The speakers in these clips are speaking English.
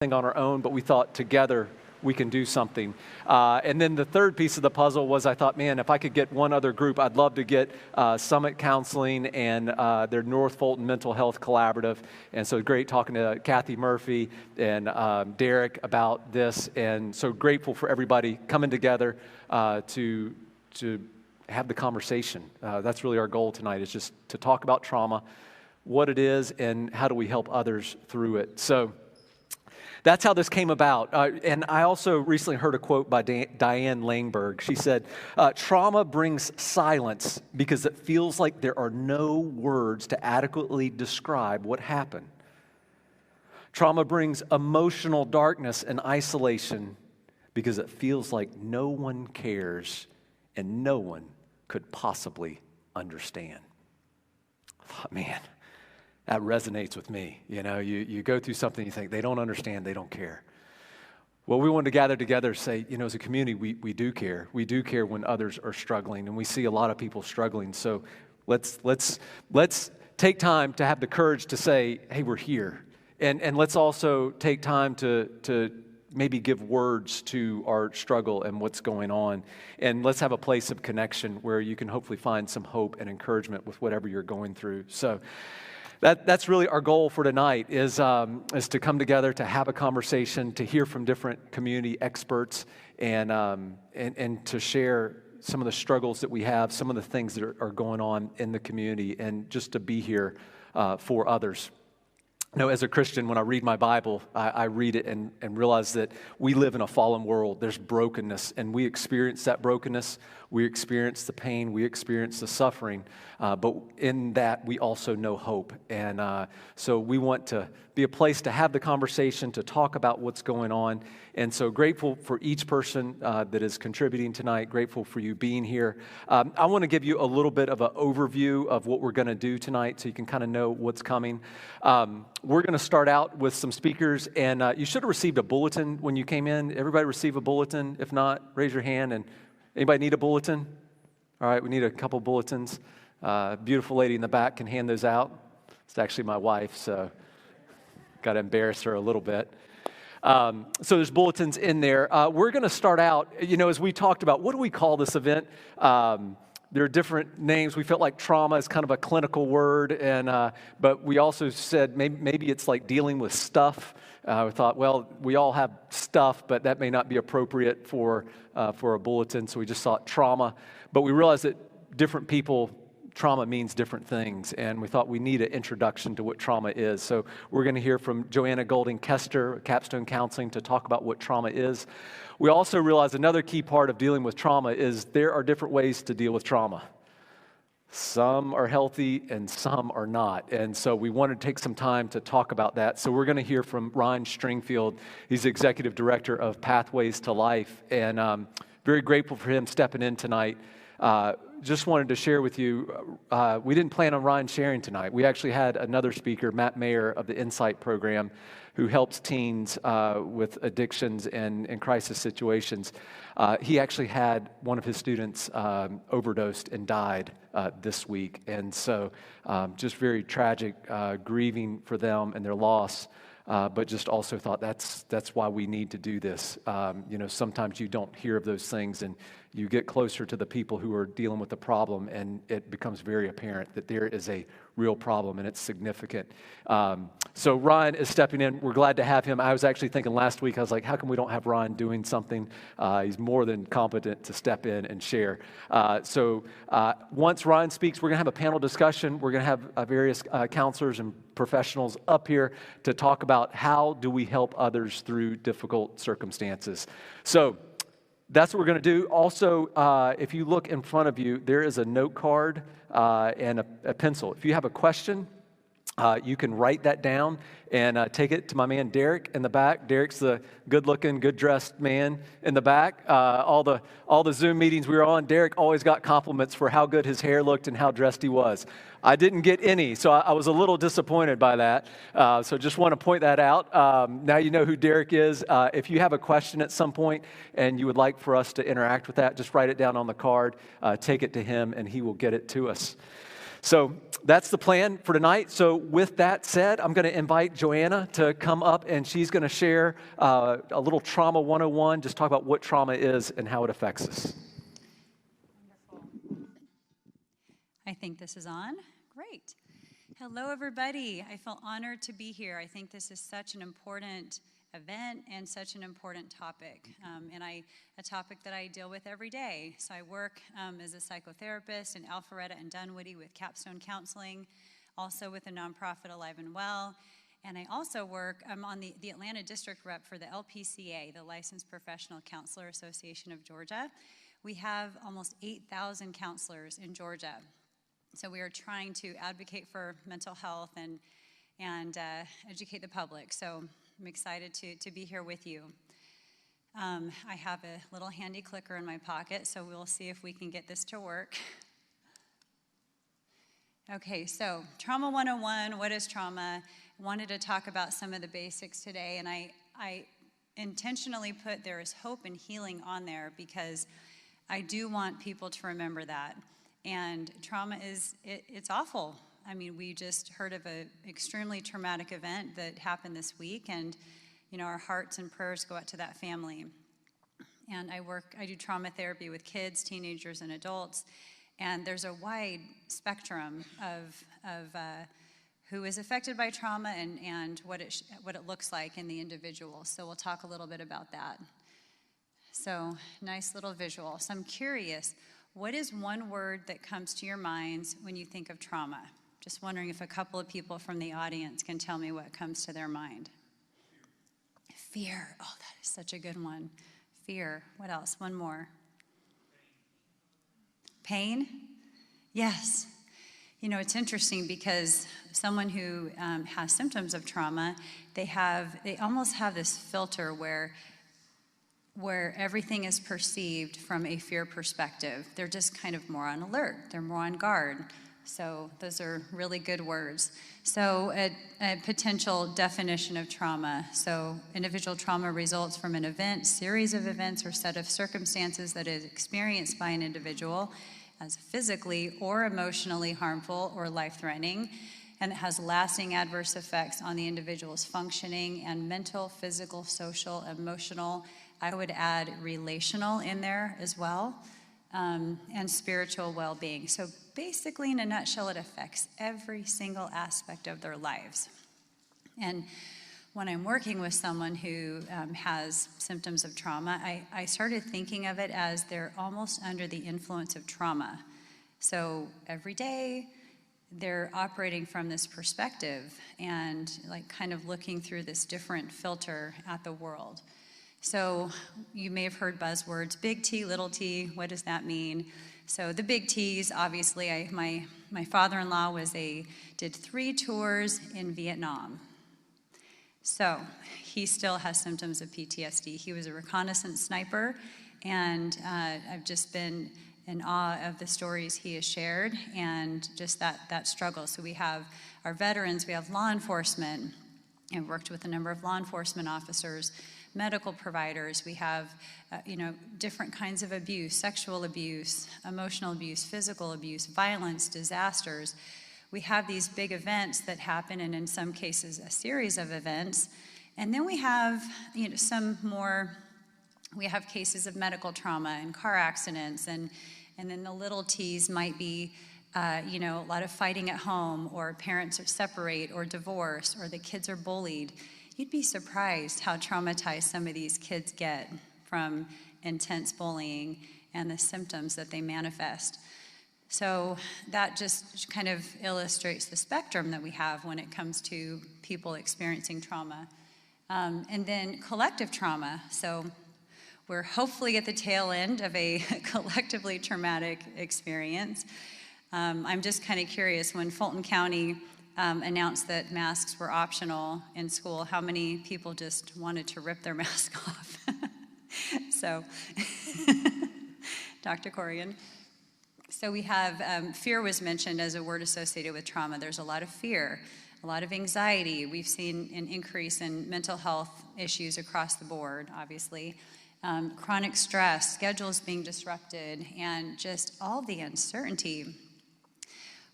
on our own, but we thought together we can do something. And then the third piece of the puzzle was I thought, man, if I could get one other group, I'd love to get Summit Counseling and their North Fulton Mental Health Collaborative. And so great talking to Kathy Murphy and Derek about this. And so grateful for everybody coming together to have the conversation. That's really our goal tonight, is just to talk about trauma, what it is, and how do we help others through it. So that's how this came about. And I also recently heard a quote by Diane Langberg. She said, trauma brings silence because it feels like there are no words to adequately describe what happened. Trauma brings emotional darkness and isolation because it feels like no one cares and no one could possibly understand. I thought, man, that resonates with me. You know, you go through something, you think, they don't understand, they don't care. Well, we wanted to gather together and say, you know, as a community, we do care. We do care when others are struggling, and we see a lot of people struggling. So let's take time to have the courage to say, hey, we're here. And let's also take time to maybe give words to our struggle and what's going on. And let's have a place of connection where you can hopefully find some hope and encouragement with whatever you're going through. So that's really our goal for tonight, is to come together, to have a conversation, to hear from different community experts, and to share some of the struggles that we have, some of the things that are going on in the community, and just to be here for others. You know, as a Christian, when I read my Bible, I read it and realize that we live in a fallen world. There's brokenness, and we experience that brokenness. We experience the pain. We experience the suffering. But in that, we also know hope. And so we want to be a place to have the conversation, to talk about what's going on. And so grateful for each person that is contributing tonight. Grateful for you being here. I want to give you a little bit of an overview of what we're going to do tonight so you can kind of know what's coming. We're going to start out with some speakers, and you should have received a bulletin when you came in. Everybody receive a bulletin? If not, raise your hand. And anybody need a bulletin? All right, we need a couple bulletins. Beautiful lady in the back can hand those out. It's actually my wife, so got to embarrass her a little bit. So there's bulletins in there. We're going to start out, you know, as we talked about, what do we call this event? There are different names. We felt like trauma is kind of a clinical word, and but we also said maybe it's like dealing with stuff. We thought, well, we all have stuff, but that may not be appropriate for a bulletin, so we just thought trauma. But we realized that different people, trauma means different things, and we thought we need an introduction to what trauma is. So we're going to hear from Joanna Golding-Kester, Capstone Counseling, to talk about what trauma is. We also realized another key part of dealing with trauma is there are different ways to deal with trauma. Some are healthy and some are not. And so we wanted to take some time to talk about that. So we're going to hear from Ryan Stringfield. He's the Executive Director of Pathways to Life, and very grateful for him stepping in tonight. Just wanted to share with you, we didn't plan on Ryan sharing tonight. We actually had another speaker, Matt Mayer of the Insight program, who helps teens with addictions and crisis situations. He actually had one of his students overdosed and died this week. And so just very tragic, grieving for them and their loss. But just also thought that's why we need to do this. You know, sometimes you don't hear of those things, and you get closer to the people who are dealing with the problem, and it becomes very apparent that there is a real problem, and it's significant. So Ryan is stepping in. We're glad to have him. I was actually thinking last week, I was like, how come we don't have Ryan doing something? He's more than competent to step in and share. So once Ryan speaks, we're going to have a panel discussion. We're going to have various counselors and professionals up here to talk about how do we help others through difficult circumstances. So that's what we're going to do. Also, if you look in front of you, there is a note card and a pencil. If you have a question, you can write that down and take it to my man Derek in the back. Derek's the good-looking, good-dressed man in the back. All the Zoom meetings we were on, Derek always got compliments for how good his hair looked and how dressed he was. I didn't get any, so I was a little disappointed by that. So just want to point that out. Now you know who Derek is. If you have a question at some point and you would like for us to interact with that, just write it down on the card, take it to him, and he will get it to us. So that's the plan for tonight. So with that said, I'm going to invite Joanna to come up, and she's going to share a little Trauma 101, just talk about what trauma is and how it affects us. Wonderful. I think this is on. Great. Hello, everybody. I feel honored to be here. I think this is such an important event and such an important topic, and a topic that I deal with every day. So I work as a psychotherapist in Alpharetta and Dunwoody with Capstone Counseling, also with a nonprofit Alive and Well, and I also work, I'm on the Atlanta District Rep for the LPCA, the Licensed Professional Counselor Association of Georgia. We have almost 8,000 counselors in Georgia. So we are trying to advocate for mental health and educate the public. So I'm excited to be here with you. I have a little handy clicker in my pocket, so we'll see if we can get this to work. Okay, so Trauma 101, what is trauma? I wanted to talk about some of the basics today, and I intentionally put there is hope and healing on there because I do want people to remember that. And trauma it's awful. I mean, we just heard of an extremely traumatic event that happened this week, and our hearts and prayers go out to that family. And I do trauma therapy with kids, teenagers, and adults, and there's a wide spectrum of who is affected by trauma and what it looks like in the individual. So we'll talk a little bit about that. So nice little visual. So I'm curious, what is one word that comes to your minds when you think of trauma? Just wondering if a couple of people from the audience can tell me what comes to their mind. Fear. Oh, that is such a good one. Fear. What else? One more. Pain? Yes. It's interesting because someone who has symptoms of trauma, they almost have this filter where everything is perceived from a fear perspective. They're just kind of more on alert. They're more on guard. So those are really good words. So a potential definition of trauma. So individual trauma results from an event, series of events, or set of circumstances that is experienced by an individual as physically or emotionally harmful or life-threatening, and it has lasting adverse effects on the individual's functioning and mental, physical, social, emotional, I would add relational in there as well, and spiritual well-being. So basically, in a nutshell, it affects every single aspect of their lives. And when I'm working with someone who has symptoms of trauma, I started thinking of it as they're almost under the influence of trauma. So every day, they're operating from this perspective and kind of looking through this different filter at the world. So you may have heard buzzwords, big T, little t, what does that mean? So the big T's, obviously, my father-in-law did 3 tours in Vietnam. So he still has symptoms of PTSD. He was a reconnaissance sniper, and I've just been in awe of the stories he has shared and just that struggle. So we have our veterans, we have law enforcement, and worked with a number of law enforcement officers, medical providers. We have, different kinds of abuse, sexual abuse, emotional abuse, physical abuse, violence, disasters. We have these big events that happen, and in some cases, a series of events. And then we have, we have cases of medical trauma and car accidents, and then the little T's might be, a lot of fighting at home, or parents are separate or divorced, or the kids are bullied. You'd be surprised how traumatized some of these kids get from intense bullying and the symptoms that they manifest. So that just kind of illustrates the spectrum that we have when it comes to people experiencing trauma. And then collective trauma. So we're hopefully at the tail end of a collectively traumatic experience. I'm just kind of curious, when Fulton County announced that masks were optional in school, how many people just wanted to rip their mask off? So, Dr. Corrigan. So we have, fear was mentioned as a word associated with trauma. There's a lot of fear, a lot of anxiety. We've seen an increase in mental health issues across the board, obviously. Chronic stress, schedules being disrupted, and just all the uncertainty.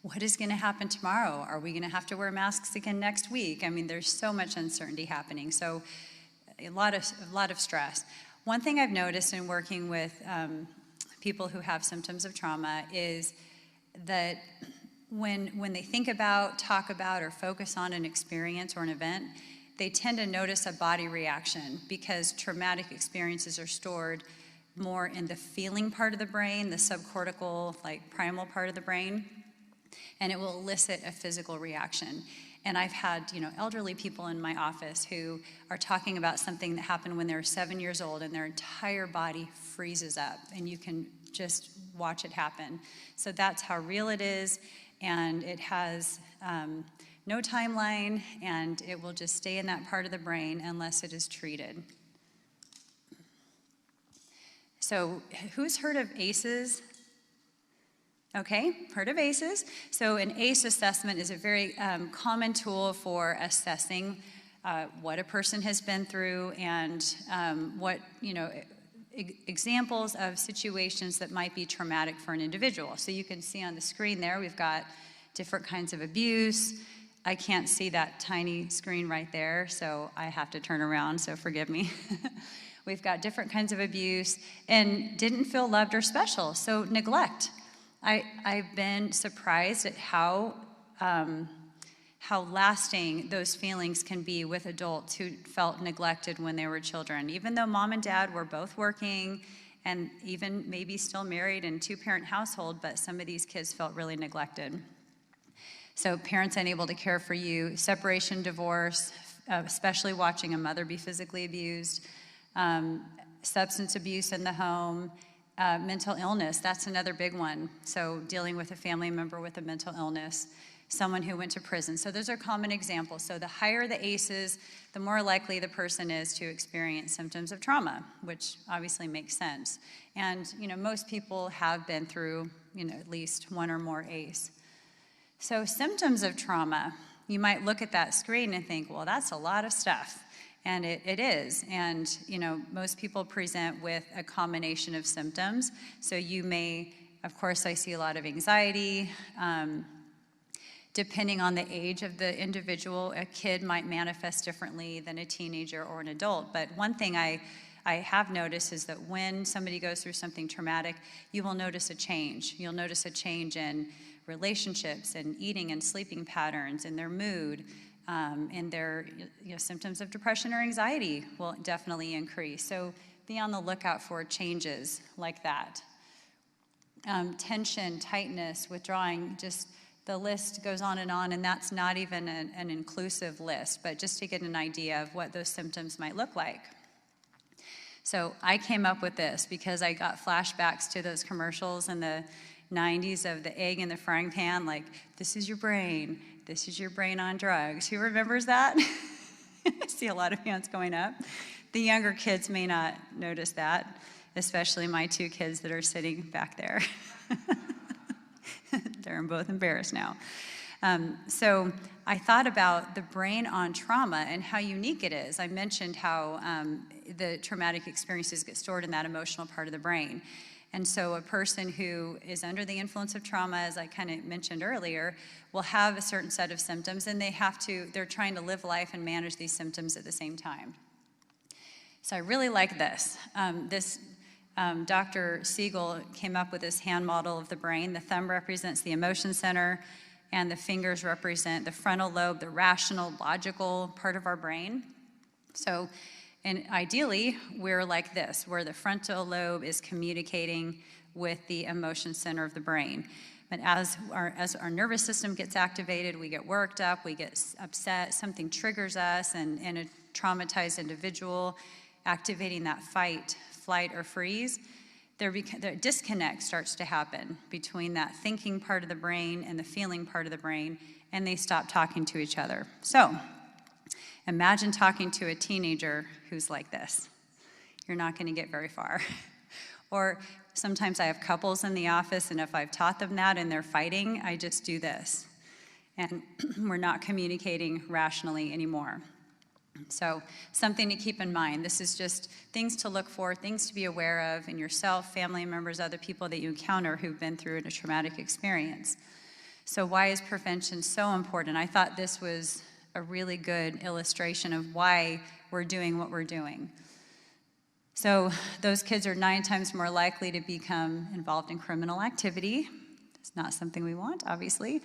what is going to happen tomorrow? Are we going to have to wear masks again next week? I mean, there's so much uncertainty happening. So a lot of stress. One thing I've noticed in working with people who have symptoms of trauma is that when they think about, talk about, or focus on an experience or an event, they tend to notice a body reaction because traumatic experiences are stored more in the feeling part of the brain, the subcortical, like primal part of the brain, and it will elicit a physical reaction. And I've had, elderly people in my office who are talking about something that happened when they were 7 years old, and their entire body freezes up, and you can just watch it happen. So that's how real it is, and it has no timeline, and it will just stay in that part of the brain unless it is treated. So who's heard of ACEs? Okay, heard of ACEs. So an ACE assessment is a very common tool for assessing what a person has been through and what, examples of situations that might be traumatic for an individual. So you can see on the screen there, we've got different kinds of abuse. I can't see that tiny screen right there, so I have to turn around, so forgive me. We've got different kinds of abuse and didn't feel loved or special, so neglect. I've been surprised at how lasting those feelings can be with adults who felt neglected when they were children. Even though mom and dad were both working and even maybe still married in two-parent household, but some of these kids felt really neglected. So parents unable to care for you, separation, divorce, especially watching a mother be physically abused, substance abuse in the home, mental illness, that's another big one. So dealing with a family member with a mental illness, someone who went to prison. So those are common examples. So the higher the ACEs, the more likely the person is to experience symptoms of trauma, which obviously makes sense. And, most people have been through, at least one or more ACE. So symptoms of trauma, you might look at that screen and think, well, that's a lot of stuff. And it is. And, most people present with a combination of symptoms. So you may, of course, I see a lot of anxiety. Depending on the age of the individual, a kid might manifest differently than a teenager or an adult. But one thing I have noticed is that when somebody goes through something traumatic, you will notice a change. You'll notice a change in relationships and eating and sleeping patterns and their mood. And their symptoms of depression or anxiety will definitely increase. So be on the lookout for changes like that. Tension, tightness, withdrawing, just the list goes on, and that's not even an inclusive list, but just to get an idea of what those symptoms might look like. So I came up with this because I got flashbacks to those commercials in the 90s of the egg in the frying pan, like, this is your brain on drugs. Who remembers that? I see a lot of hands going up. The younger kids may not notice that, especially my two kids that are sitting back there. They're both embarrassed now. So I thought about the brain on trauma and how unique it is. I mentioned how the traumatic experiences get stored in that emotional part of the brain. And so a person who is under the influence of trauma, as I kind of mentioned earlier, will have a certain set of symptoms, and they're trying to live life and manage these symptoms at the same time. So I really like this. Dr. Siegel came up with this hand model of the brain. The thumb represents the emotion center, and the fingers represent the frontal lobe, the rational, logical part of our brain. So, and ideally, we're like this, where the frontal lobe is communicating with the emotion center of the brain. But as our nervous system gets activated, we get worked up, we get upset, something triggers us, and a traumatized individual, activating that fight, flight, or freeze, the disconnect starts to happen between that thinking part of the brain and the feeling part of the brain, and they stop talking to each other. So, imagine talking to a teenager who's like this. You're not going to get very far. Or sometimes I have couples in the office, and if I've taught them that and they're fighting, I just do this. And we're not communicating rationally anymore. So something to keep in mind. This is just things to look for, things to be aware of in yourself, family members, other people that you encounter who've been through a traumatic experience. So why is prevention so important? I thought this was a really good illustration of why we're doing what we're doing. So those kids are 9 times more likely to become involved in criminal activity. It's not something we want, obviously.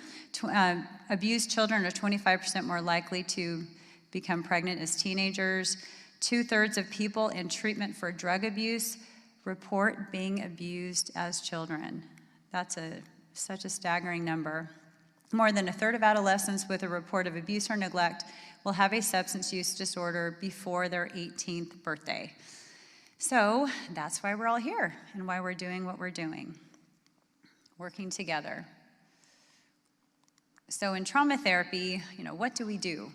Abused children are 25% more likely to become pregnant as teenagers. 2/3 of people in treatment for drug abuse report being abused as children. That's such a staggering number. More than 1/3 of adolescents with a report of abuse or neglect will have a substance use disorder before their 18th birthday. So that's why we're all here and why we're doing what we're doing, working together. So in trauma therapy, what do we do?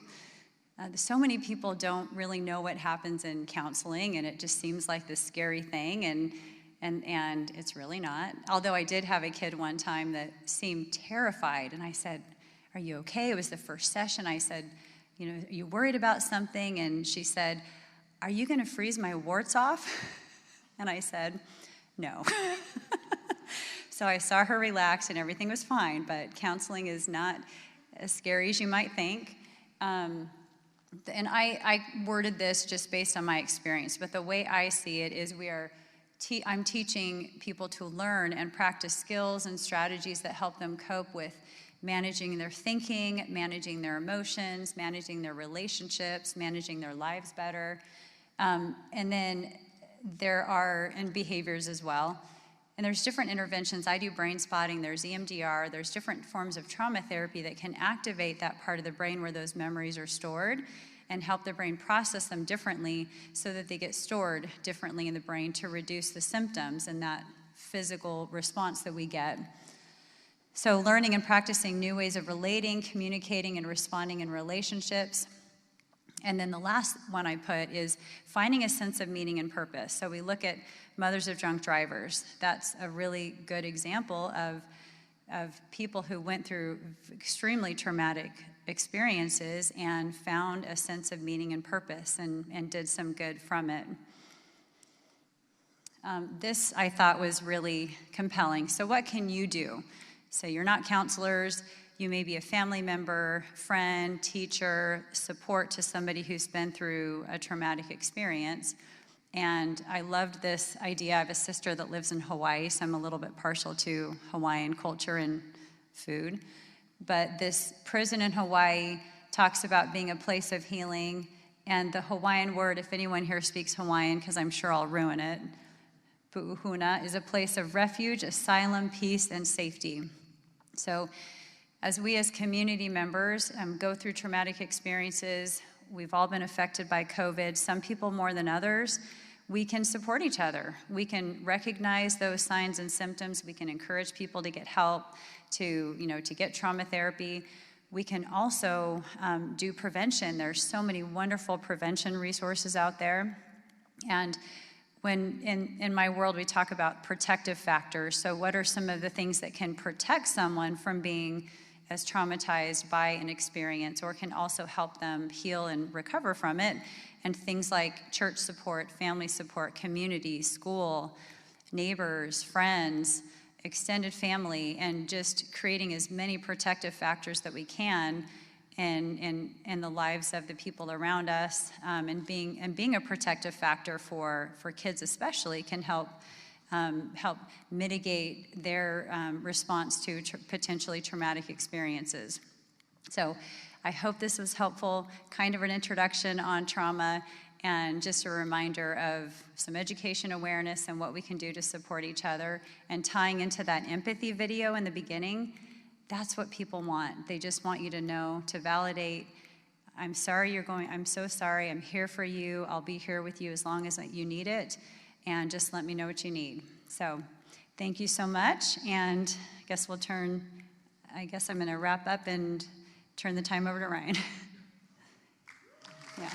So many people don't really know what happens in counseling, and it just seems like this scary thing, and it's really not. Although I did have a kid one time that seemed terrified, and I said, "Are you okay?" It was the first session. I said, "Are you worried about something?" And she said, "Are you going to freeze my warts off?" And I said, "No." So I saw her relax, and everything was fine, but counseling is not as scary as you might think. And I worded this just based on my experience, but the way I see it is I'm teaching people to learn and practice skills and strategies that help them cope with managing their thinking, managing their emotions, managing their relationships, managing their lives better. And then and behaviors as well. And there's different interventions. I do brain spotting, there's EMDR, there's different forms of trauma therapy that can activate that part of the brain where those memories are stored and help the brain process them differently so that they get stored differently in the brain to reduce the symptoms and that physical response that we get. So learning and practicing new ways of relating, communicating, and responding in relationships. And then the last one I put is finding a sense of meaning and purpose. So we look at mothers of drunk drivers. That's a really good example of people who went through extremely traumatic experiences and found a sense of meaning and purpose and did some good from it. This I thought was really compelling. So what can you do? So you're not counselors. You may be a family member, friend, teacher, support to somebody who's been through a traumatic experience. And I loved this idea. I have a sister that lives in Hawaii, so I'm a little bit partial to Hawaiian culture and food. But this prison in Hawaii talks about being a place of healing. And the Hawaiian word, if anyone here speaks Hawaiian, because I'm sure I'll ruin it, pu'uhuna, is a place of refuge, asylum, peace, and safety. So as we as community members go through traumatic experiences, we've all been affected by COVID, some people more than others, we can support each other. We can recognize those signs and symptoms. We can encourage people to get help, to get trauma therapy. We can also do prevention. There's so many wonderful prevention resources out there. And when in my world, we talk about protective factors. So what are some of the things that can protect someone from being as traumatized by an experience, or can also help them heal and recover from it? And things like church support, family support, community, school, neighbors, friends, extended family, and just creating as many protective factors that we can in the lives of the people around us, and being a protective factor for kids especially can help mitigate their response to potentially traumatic experiences. So I hope this was helpful, kind of an introduction on trauma and just a reminder of some education awareness and what we can do to support each other, and tying into that empathy video in the beginning. That's what people want. They just want you to know, to validate, I'm sorry I'm so sorry, I'm here for you, I'll be here with you as long as you need it, and just let me know what you need. So thank you so much, and I guess I'm gonna wrap up and turn the time over to Ryan. Yeah.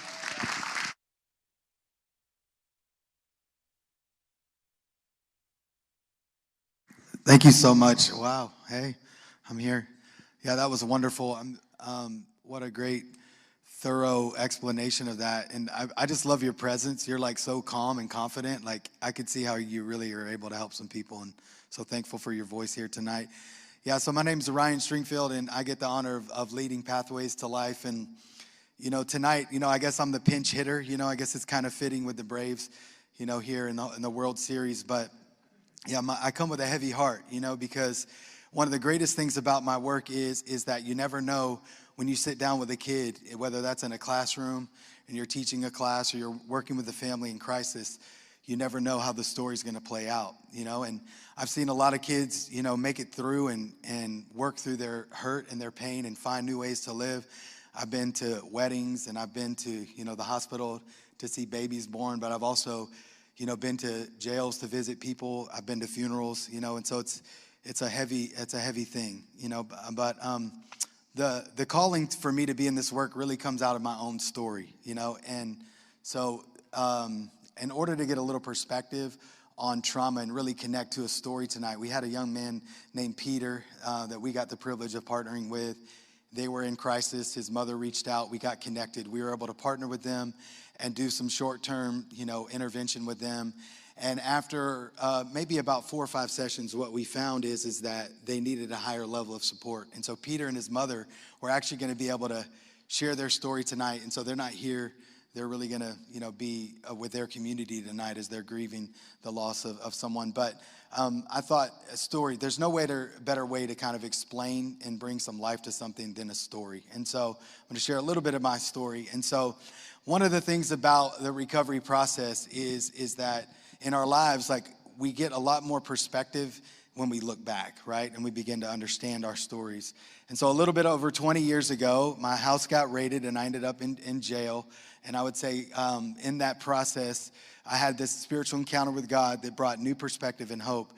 Thank you so much. Wow. Hey, I'm here. Yeah, that was wonderful. What a great, thorough explanation of that. And I just love your presence. You're like so calm and confident. Like I could see how you really are able to help some people. And so thankful for your voice here tonight. Yeah, so my name's Ryan Stringfield, and I get the honor of leading Pathways to Life. And, tonight, I guess I'm the pinch hitter. I guess it's kind of fitting with the Braves, here in the World Series. But, yeah, I come with a heavy heart, because one of the greatest things about my work is that you never know when you sit down with a kid, whether that's in a classroom and you're teaching a class or you're working with a family in crisis, you never know how the story's going to play out, and I've seen a lot of kids, make it through and work through their hurt and their pain and find new ways to live. I've been to weddings and I've been to, the hospital to see babies born, but I've also, been to jails to visit people. I've been to funerals, and so it's a heavy thing, but the calling for me to be in this work really comes out of my own story, and so, in order to get a little perspective on trauma and really connect to a story tonight, we had a young man named Peter that we got the privilege of partnering with. They were in crisis. His mother reached out. We got connected. We were able to partner with them and do some short-term, intervention with them. And after maybe about 4 or 5 sessions, what we found is that they needed a higher level of support. And so Peter and his mother were actually going to be able to share their story tonight. And so they're not here. They're really going to, be with their community tonight as they're grieving the loss of someone. But I thought a story, there's no better way to kind of explain and bring some life to something than a story. And so I'm going to share a little bit of my story. And so one of the things about the recovery process is that in our lives, like, we get a lot more perspective when we look back, right? And we begin to understand our stories. And so a little bit over 20 years ago, my house got raided and I ended up in jail. And I would say in that process, I had this spiritual encounter with God that brought new perspective and hope.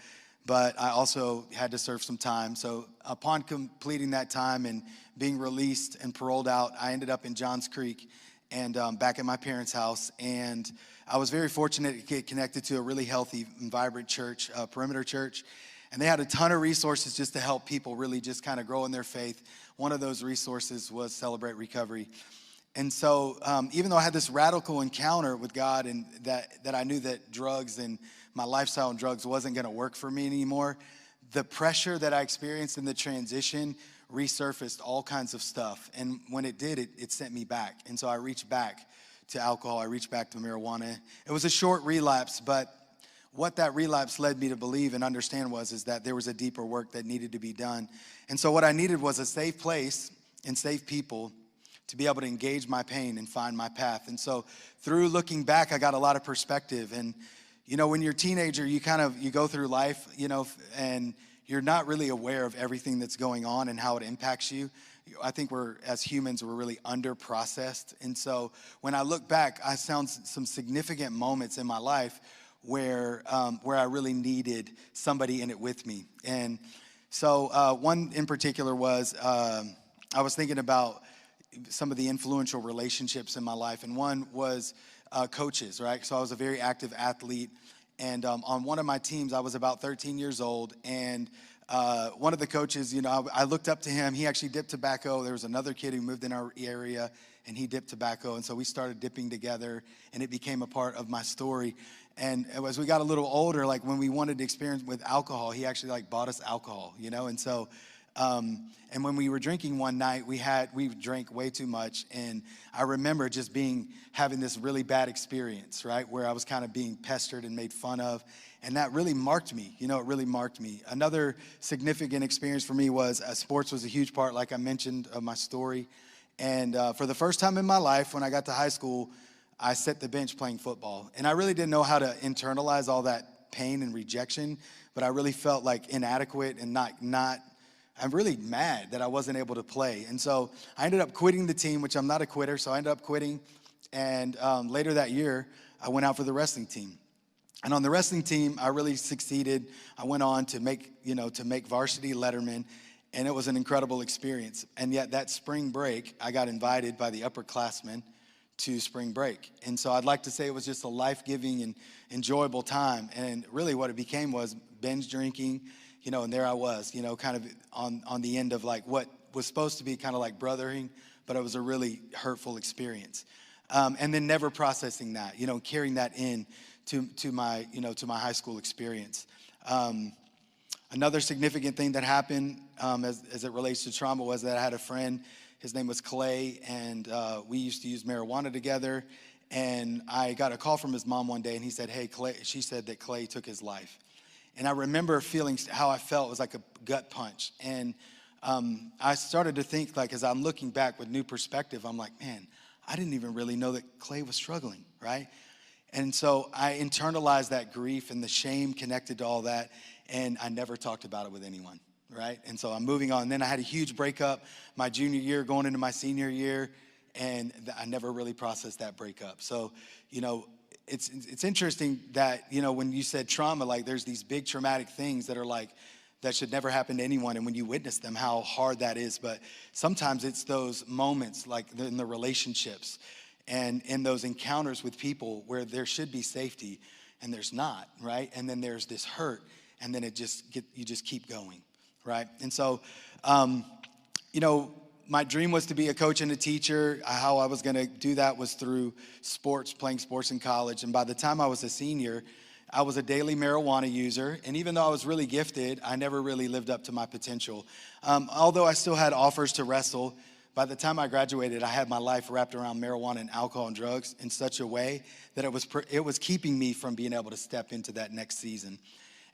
But I also had to serve some time. So upon completing that time and being released and paroled out, I ended up in Johns Creek and back at my parents' house. And I was very fortunate to get connected to a really healthy and vibrant church, Perimeter Church. And they had a ton of resources just to help people really just kind of grow in their faith. One of those resources was Celebrate Recovery. And so even though I had this radical encounter with God and that I knew that drugs and my lifestyle and drugs wasn't going to work for me anymore, the pressure that I experienced in the transition resurfaced all kinds of stuff. And when it did, it sent me back. And so I reached back to alcohol. I reached back to marijuana. It was a short relapse, but what that relapse led me to believe and understand is that there was a deeper work that needed to be done. And so what I needed was a safe place and safe people to be able to engage my pain and find my path. And so through looking back, I got a lot of perspective. And, when you're a teenager, you go through life, and you're not really aware of everything that's going on and how it impacts you. I think as humans, we're really under-processed. And so when I look back, I found some significant moments in my life where I really needed somebody in it with me. And so one in particular was I was thinking about some of the influential relationships in my life. And one was coaches, right? So I was a very active athlete. And on one of my teams, I was about 13 years old. And one of the coaches, I looked up to him. He actually dipped tobacco. There was another kid who moved in our area, and he dipped tobacco. And so we started dipping together, and it became a part of my story. And as we got a little older, like when we wanted to experience with alcohol, he actually bought us alcohol, And so, and when we were drinking one night, we drank way too much. And I remember just having this really bad experience, right? Where I was kind of being pestered and made fun of. And that really marked me, it really marked me. Another significant experience for me was sports was a huge part, like I mentioned, of my story. And for the first time in my life, when I got to high school, I set the bench playing football. And I really didn't know how to internalize all that pain and rejection, but I really felt like inadequate and I'm really mad that I wasn't able to play. And so I ended up quitting the team, which I'm not a quitter, so I ended up quitting. And later that year, I went out for the wrestling team. And on the wrestling team, I really succeeded. I went on to make varsity letterman, and it was an incredible experience. And yet that spring break, I got invited by the upperclassmen to spring break. And so I'd like to say it was just a life-giving and enjoyable time. And really what it became was binge drinking, and there I was, kind of on the end of what was supposed to be kind of like brothering, but it was a really hurtful experience. And then never processing that, carrying that in to my high school experience. Another significant thing that happened as it relates to trauma was that I had a friend, his name was Clay, and we used to use marijuana together. And I got a call from his mom one day, and he said, hey, Clay, she said that Clay took his life. And I remember feeling how I felt. It was like a gut punch. And I started to think, like, as I'm looking back with new perspective, I'm like, man, I didn't even really know that Clay was struggling, right? And so I internalized that grief and the shame connected to all that, and I never talked about it with anyone, right? And so I'm moving on. And then I had a huge breakup my junior year going into my senior year, and I never really processed that breakup. So, you know, it's interesting that, you know, when you said trauma, like there's these big traumatic things that are like, that should never happen to anyone. And when you witness them, how hard that is. But sometimes it's those moments, like in the relationships and in those encounters with people where there should be safety and there's not, right? And then there's this hurt, and then you just keep going, right? And so, you know, my dream was to be a coach and a teacher. How I was going to do that was through sports, playing sports in college. And by the time I was a senior, I was a daily marijuana user. And even though I was really gifted, I never really lived up to my potential. Although I still had offers to wrestle, by the time I graduated, I had my life wrapped around marijuana and alcohol and drugs in such a way that it was keeping me from being able to step into that next season.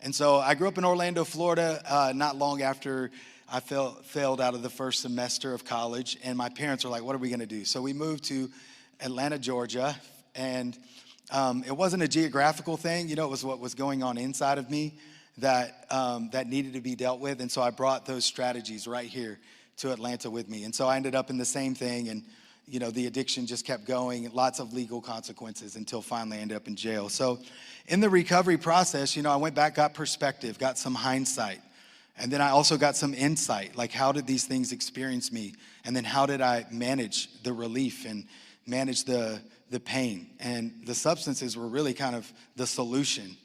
And so I grew up in Orlando, Florida, not long after I failed out of the first semester of college, and my parents were like, what are we going to do? So we moved to Atlanta, Georgia, and it wasn't a geographical thing. You know, it was what was going on inside of me that needed to be dealt with, and so I brought those strategies right here to Atlanta with me. And so I ended up in the same thing, and, you know, the addiction just kept going, lots of legal consequences until finally I ended up in jail. So in the recovery process, you know, I went back, got perspective, got some hindsight. And then I also got some insight, like how did these things experience me? And then how did I manage the relief and manage the pain? And the substances were really kind of the solution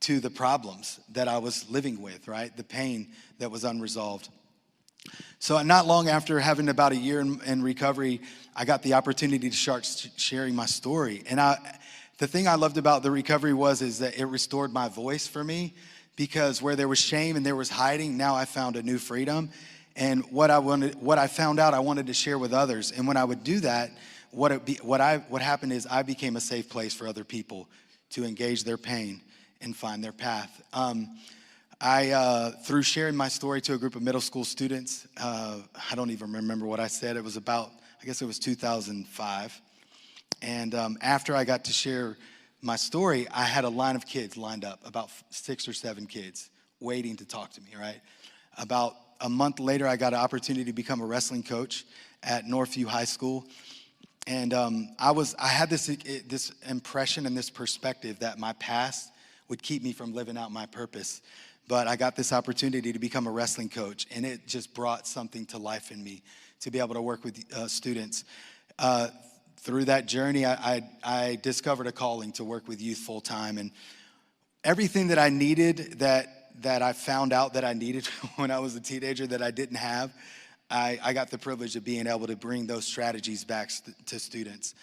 to the problems that I was living with, right? The pain that was unresolved. So not long after having about a year in recovery, I got the opportunity to start sharing my story. And the thing I loved about the recovery is that it restored my voice for me. Because where there was shame and there was hiding, now I found a new freedom. And what I found out, I wanted to share with others. And when I would do that, what happened is I became a safe place for other people to engage their pain and find their path. Through sharing my story to a group of middle school students, I don't even remember what I said. It was about, I guess it was 2005. And after I got to share my story, I had a line of kids lined up, about 6 or 7 kids waiting to talk to me, right? About a month later, I got an opportunity to become a wrestling coach at Northview High School. And I had this impression and this perspective that my past would keep me from living out my purpose. But I got this opportunity to become a wrestling coach, and it just brought something to life in me to be able to work with students. Through that journey, I discovered a calling to work with youth full time, and everything that I needed, that I found out that I needed when I was a teenager that I didn't have, I got the privilege of being able to bring those strategies back to students.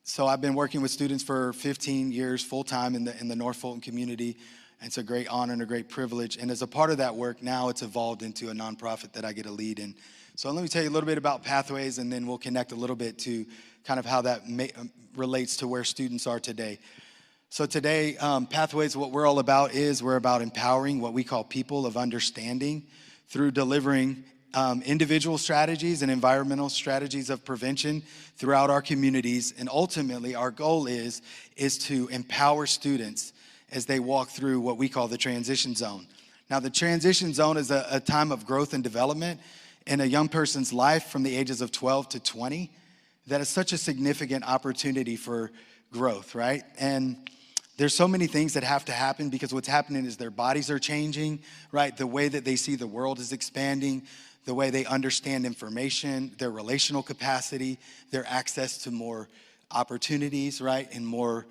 So I've been working with students for 15 years full time in the North Fulton community. And it's a great honor and a great privilege. And as a part of that work, now it's evolved into a nonprofit that I get to lead in. So let me tell you a little bit about Pathways, and then we'll connect a little bit to kind of how that relates to where students are today. So today, Pathways, what we're all about is we're about empowering what we call people of understanding through delivering individual strategies and environmental strategies of prevention throughout our communities. And ultimately, our goal is to empower students as they walk through what we call the transition zone. Now, the transition zone is a time of growth and development in a young person's life from the ages of 12 to 20 that is such a significant opportunity for growth, right? And there's so many things that have to happen because what's happening is their bodies are changing, right? The way that they see the world is expanding, the way they understand information, their relational capacity, their access to more opportunities, right? And more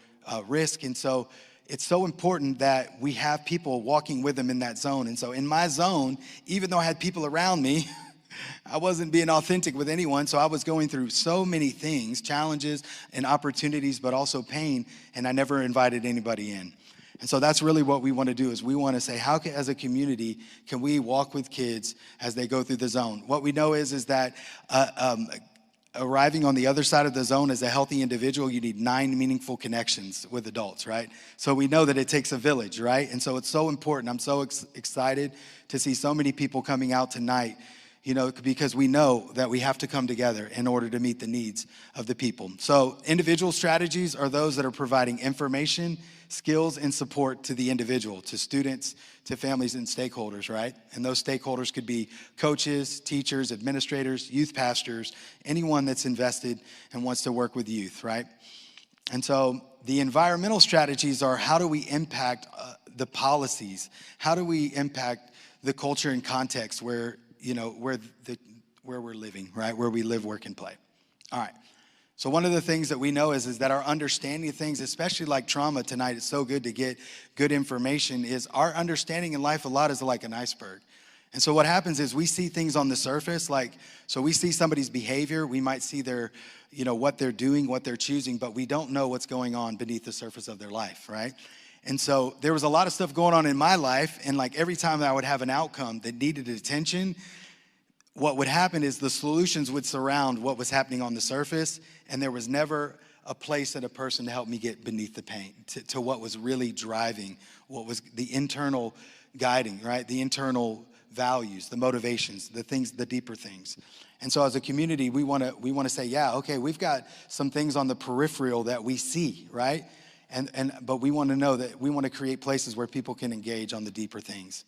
risk. And so it's so important that we have people walking with them in that zone. And so in my zone, even though I had people around me, I wasn't being authentic with anyone. So I was going through so many things, challenges and opportunities, but also pain. And I never invited anybody in. And so that's really what we want to do, is we want to say, how can, as a community, can we walk with kids as they go through the zone? What we know is that arriving on the other side of the zone as a healthy individual, you need 9 meaningful connections with adults, right? So we know that it takes a village, right? And so it's so important. I'm so excited to see so many people coming out tonight, you know, because we know that we have to come together in order to meet the needs of the people. So individual strategies are those that are providing information, skills, and support to the individual, to students, to families and stakeholders, right? And those stakeholders could be coaches, teachers, administrators, youth pastors, anyone that's invested and wants to work with youth, right? And so the environmental strategies are, how do we impact the policies? How do we impact the culture and context where, you know, where we're living, right? Where we live, work, and play. All right. So one of the things that we know is that our understanding of things, especially like trauma tonight, it's so good to get good information, is our understanding in life a lot is like an iceberg. And so what happens is we see things on the surface, like, so we see somebody's behavior, we might see their, you know, what they're doing, what they're choosing, but we don't know what's going on beneath the surface of their life, right? And so there was a lot of stuff going on in my life, and like every time that I would have an outcome that needed attention, what would happen is the solutions would surround what was happening on the surface, and there was never a place and a person to help me get beneath the pain, to what was really driving, what was the internal guiding, right? The internal values, the motivations, the things, the deeper things. And so as a community, we want to say, yeah, okay, we've got some things on the peripheral that we see, right? But we want to know that we want to create places where people can engage on the deeper things.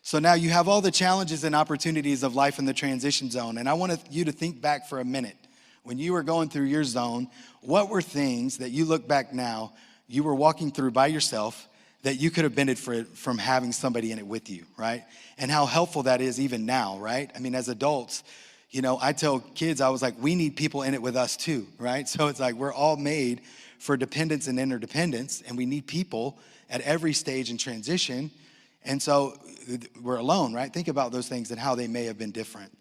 So now you have all the challenges and opportunities of life in the transition zone. And I want you to think back for a minute. When you were going through your zone, what were things that you look back now, you were walking through by yourself that you could have benefited from having somebody in it with you, right? And how helpful that is even now, right? I mean, as adults, you know, I tell kids, I was like, we need people in it with us too, right? So it's like we're all made for dependence and interdependence, and we need people at every stage in transition. And so we're alone, right? Think about those things and how they may have been different.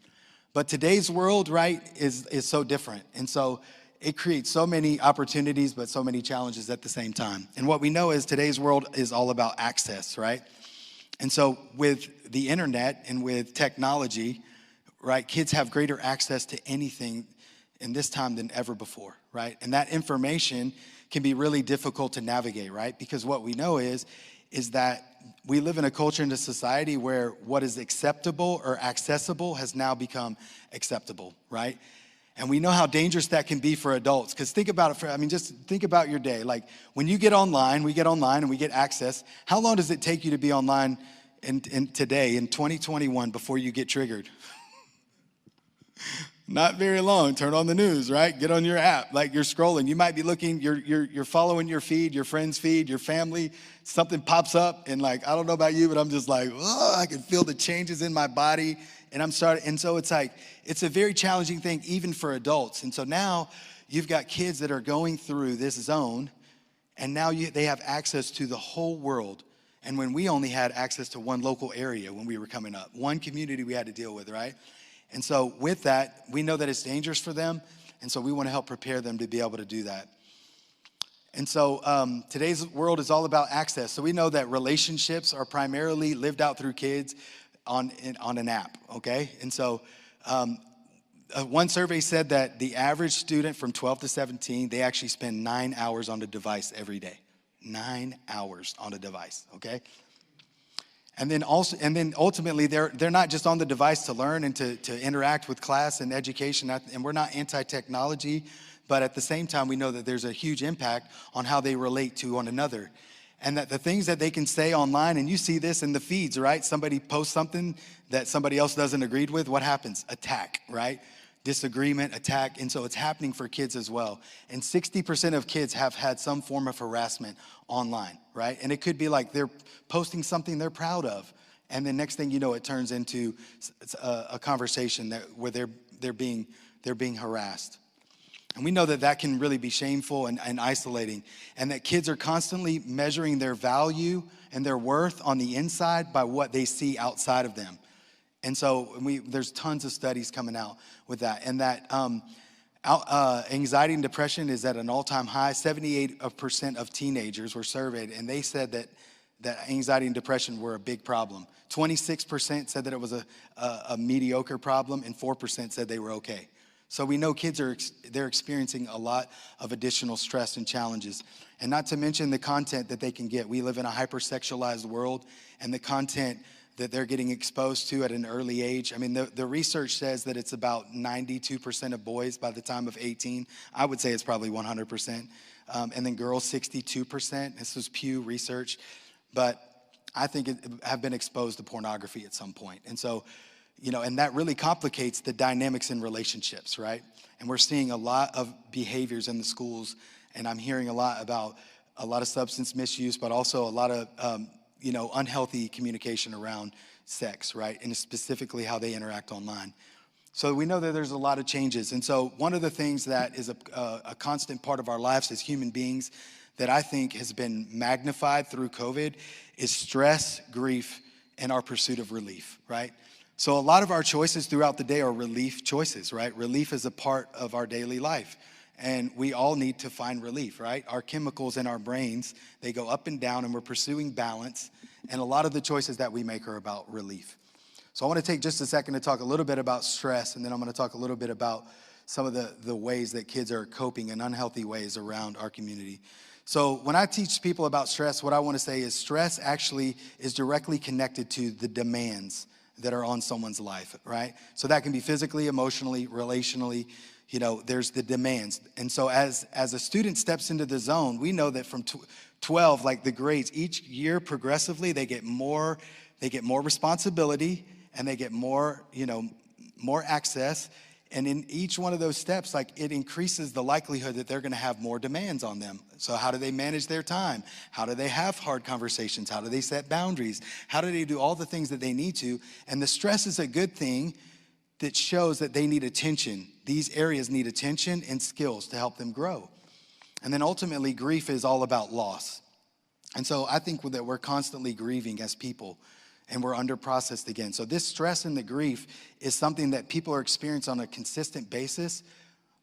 But today's world, right, is so different. And so it creates so many opportunities, but so many challenges at the same time. And what we know is today's world is all about access, right? And so with the internet and with technology, right, kids have greater access to anything in this time than ever before, right? And that information can be really difficult to navigate, right? Because what we know is that we live in a culture and a society where what is acceptable or accessible has now become acceptable, right? And we know how dangerous that can be for adults. Because think about it, just think about your day. Like when you get online, we get online and we get access. How long does it take you to be online in today, in 2021, before you get triggered? Not very long. Turn on the news, right? Get on your app. Like you're scrolling. You might be looking, you're following your feed, your friend's feed, your family. Something pops up and like, I don't know about you, but I'm just like, oh, I can feel the changes in my body. And so it's like, it's a very challenging thing even for adults. And so now you've got kids that are going through this zone, and now they have access to the whole world. And when we only had access to one local area when we were coming up, one community we had to deal with, right? And so with that, we know that it's dangerous for them, and so we want to help prepare them to be able to do that. And so today's world is all about access. So we know that relationships are primarily lived out through kids on an app, okay? And so one survey said that the average student from 12 to 17, they actually spend 9 hours on the device every day. 9 hours on a device, okay? And then ultimately, they're not just on the device to learn and to interact with class and education. And we're not anti-technology, but at the same time, we know that there's a huge impact on how they relate to one another. And that the things that they can say online, and you see this in the feeds, right? Somebody posts something that somebody else doesn't agree with. What happens? Attack, right? Disagreement, attack. And so it's happening for kids as well. And 60% of kids have had some form of harassment online, right? And it could be like they're posting something they're proud of, and the next thing you know, it turns into a conversation where they're being harassed. And we know that can really be shameful and isolating, and that kids are constantly measuring their value and their worth on the inside by what they see outside of them. And so there's tons of studies coming out with that, and that Anxiety and depression is at an all-time high. 78% of teenagers were surveyed, and they said that anxiety and depression were a big problem. 26% said that it was a mediocre problem, and 4% said they were okay. So we know kids they're experiencing a lot of additional stress and challenges. And not to mention the content that they can get. We live in a hypersexualized world, and the content that they're getting exposed to at an early age. I mean, the research says that it's about 92% of boys by the time of 18. I would say it's probably 100%. And then girls, 62%. This was Pew Research. But I think have been exposed to pornography at some point. And so, and that really complicates the dynamics in relationships, right? And we're seeing a lot of behaviors in the schools, and I'm hearing a lot about a lot of substance misuse, but also a lot of, unhealthy communication around sex, right? And specifically how they interact online. So we know that there's a lot of changes. And so one of the things that is a constant part of our lives as human beings that I think has been magnified through COVID is stress, grief, and our pursuit of relief, right? So a lot of our choices throughout the day are relief choices, right? Relief is a part of our daily life. And we all need to find relief, right? Our chemicals in our brains, they go up and down, and we're pursuing balance. And a lot of the choices that we make are about relief. So I want to take just a second to talk a little bit about stress, and then I'm going to talk a little bit about some of the ways that kids are coping in unhealthy ways around our community. So when I teach people about stress, what I want to say is stress actually is directly connected to the demands that are on someone's life, right? So that can be physically, emotionally, relationally. There's the demands. And so as a student steps into the zone, we know that from 12, like the grades, each year progressively, they get more responsibility, and they get more access. And in each one of those steps, like, it increases the likelihood that they're going to have more demands on them. So how do they manage their time? How do they have hard conversations? How do they set boundaries? How do they do all the things that they need to? And the stress is a good thing that shows that they need attention. These areas need attention and skills to help them grow. And then ultimately, grief is all about loss. And so I think that we're constantly grieving as people, and we're under-processed again. So this stress and the grief is something that people are experiencing on a consistent basis,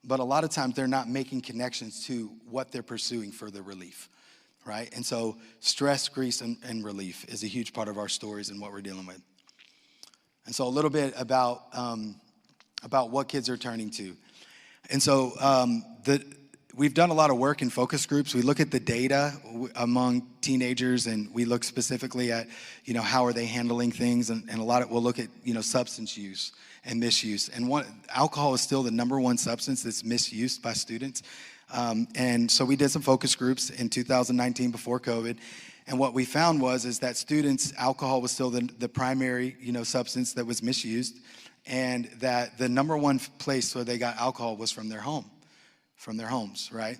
but a lot of times they're not making connections to what they're pursuing for the relief, right? And so stress, grief, and relief is a huge part of our stories and what we're dealing with. And so a little bit about what kids are turning to. And so we've done a lot of work in focus groups. We look at the data among teenagers, and we look specifically at, how are they handling things, and a lot of, we'll look at, substance use and misuse. And alcohol is still the number one substance that's misused by students. And so we did some focus groups in 2019 before COVID. And what we found is that students, alcohol was still the primary, substance that was misused, and that the number one place where they got alcohol was from their homes, right?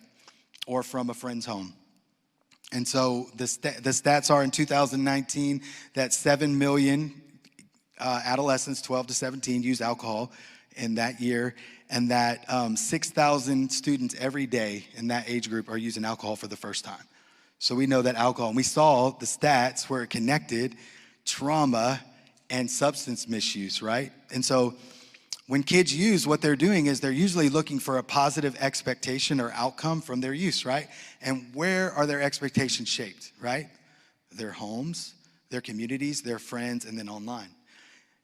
Or from a friend's home. And so the stats are in 2019 that 7 million adolescents, 12 to 17, used alcohol in that year, and that 6,000 students every day in that age group are using alcohol for the first time. So we know that alcohol, and we saw the stats where it connected trauma and substance misuse, right? And so when kids use, what they're doing is they're usually looking for a positive expectation or outcome from their use, right? And where are their expectations shaped, right? Their homes, their communities, their friends, and then online.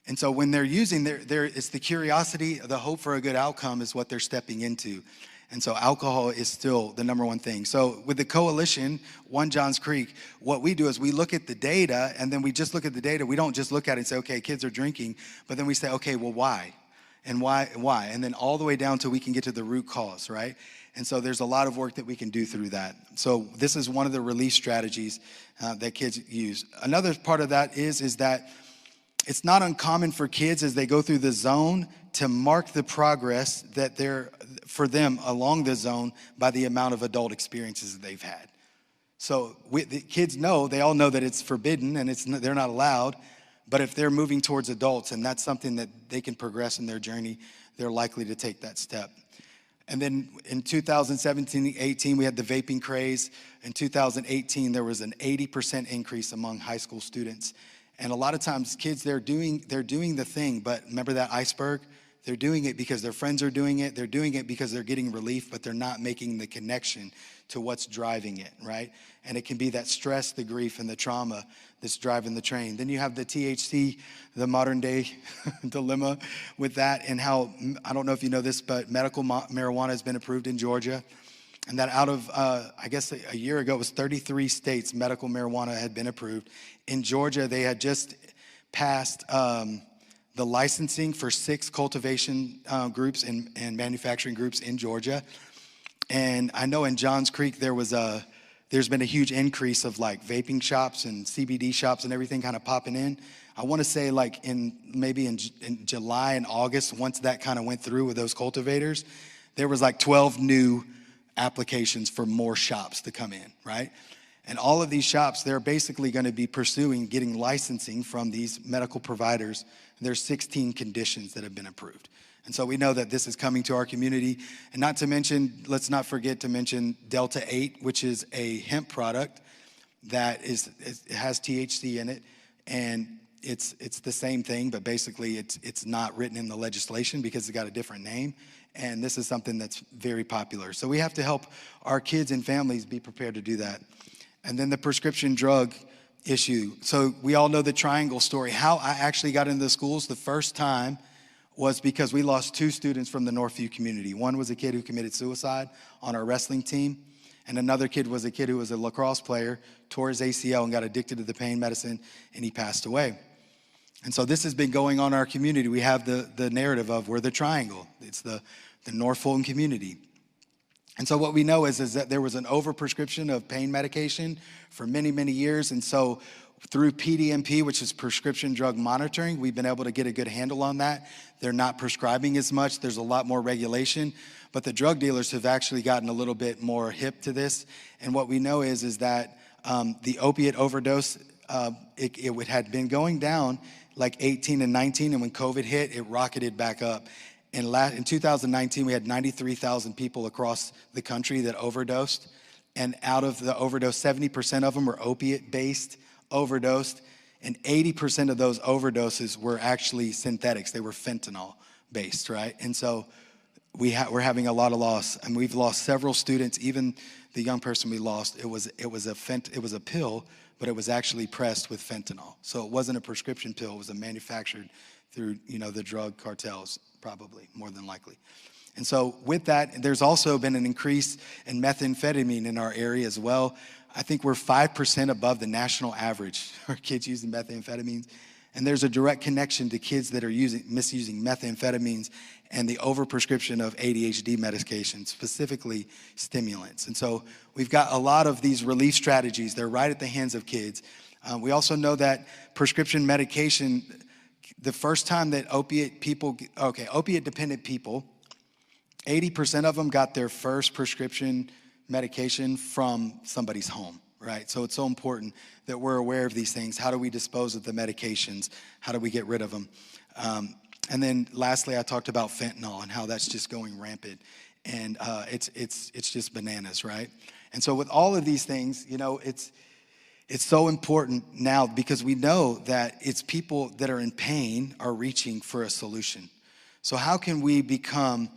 And so when they're using, it's the curiosity, the hope for a good outcome is what they're stepping into. And so alcohol is still the number one thing. So with the coalition, One Johns Creek, what we do is we look at the data, and then we just look at the data. We don't just look at it and say, okay, kids are drinking, but then we say, okay, well, why? And why? And then all the way down till we can get to the root cause, right? And so there's a lot of work that we can do through that. So this is one of the relief strategies that kids use. Another part of that is that it's not uncommon for kids as they go through the zone to mark the progress that for them along the zone by the amount of adult experiences that they've had. So the kids they all know that it's forbidden and they're not allowed. But if they're moving towards adults and that's something that they can progress in their journey, they're likely to take that step. And then in 2017-18, we had the vaping craze. In 2018, there was an 80% increase among high school students. And a lot of times kids, they're doing the thing, but remember that iceberg? They're doing it because their friends are doing it. They're doing it because they're getting relief, but they're not making the connection to what's driving it, right? And it can be that stress, the grief, and the trauma that's driving the train. Then you have the THC, the modern day dilemma with that, and how, I don't know if you know this, but medical marijuana has been approved in Georgia. And that out of, I guess a year ago, it was 33 states medical marijuana had been approved. In Georgia, they had just passed the licensing for 6 cultivation groups and manufacturing groups in Georgia. And I know in Johns Creek, there's been a huge increase of like vaping shops and CBD shops and everything kind of popping in. I want to say like maybe in July and August, once that kind of went through with those cultivators, there was like 12 new applications for more shops to come in, right? And all of these shops, they're basically going to be pursuing getting licensing from these medical providers. There's 16 conditions that have been approved. And so we know that this is coming to our community. And not to mention, let's not forget to mention Delta 8, which is a hemp product that it has THC in it. And it's the same thing, but basically it's not written in the legislation because it's got a different name. And this is something that's very popular. So we have to help our kids and families be prepared to do that. And then the prescription drug issue. So we all know the triangle story. How I actually got into the schools the first time was because we lost 2 students from the Northview community. One was a kid who committed suicide on our wrestling team, and another kid was a kid who was a lacrosse player, tore his ACL and got addicted to the pain medicine, and he passed away. And so this has been going on in our community. We have the narrative of we're the triangle. It's the North Fulton community. And so what we know is that there was an overprescription of pain medication for many, many years. And so through PDMP, which is prescription drug monitoring, we've been able to get a good handle on that. They're not prescribing as much. There's a lot more regulation. But the drug dealers have actually gotten a little bit more hip to this. And what we know is that the opiate overdose, it had been going down like 18 and 19. And when COVID hit, it rocketed back up. In 2019, we had 93,000 people across the country that overdosed. And out of the overdose, 70% of them were opiate-based overdosed. And 80% of those overdoses were actually synthetics. They were fentanyl-based, right? And so we're having a lot of loss. And we've lost several students. Even the young person we lost, it was a pill, but it was actually pressed with fentanyl. So it wasn't a prescription pill. It was a manufactured through, the drug cartels, probably, more than likely. And so with that, there's also been an increase in methamphetamine in our area as well. I think we're 5% above the national average for kids using methamphetamines. And there's a direct connection to kids that are misusing methamphetamines and the overprescription of ADHD medications, specifically stimulants. And so we've got a lot of these relief strategies. They're right at the hands of kids. We also know that prescription medication, the first time that opiate-dependent people, 80% of them got their first prescription medication from somebody's home, right? So it's so important that we're aware of these things. How do we dispose of the medications? How do we get rid of them? And then lastly, I talked about fentanyl and how that's just going rampant. And it's just bananas, right? And so with all of these things, it's so important now because we know that it's people that are in pain are reaching for a solution. So how can we become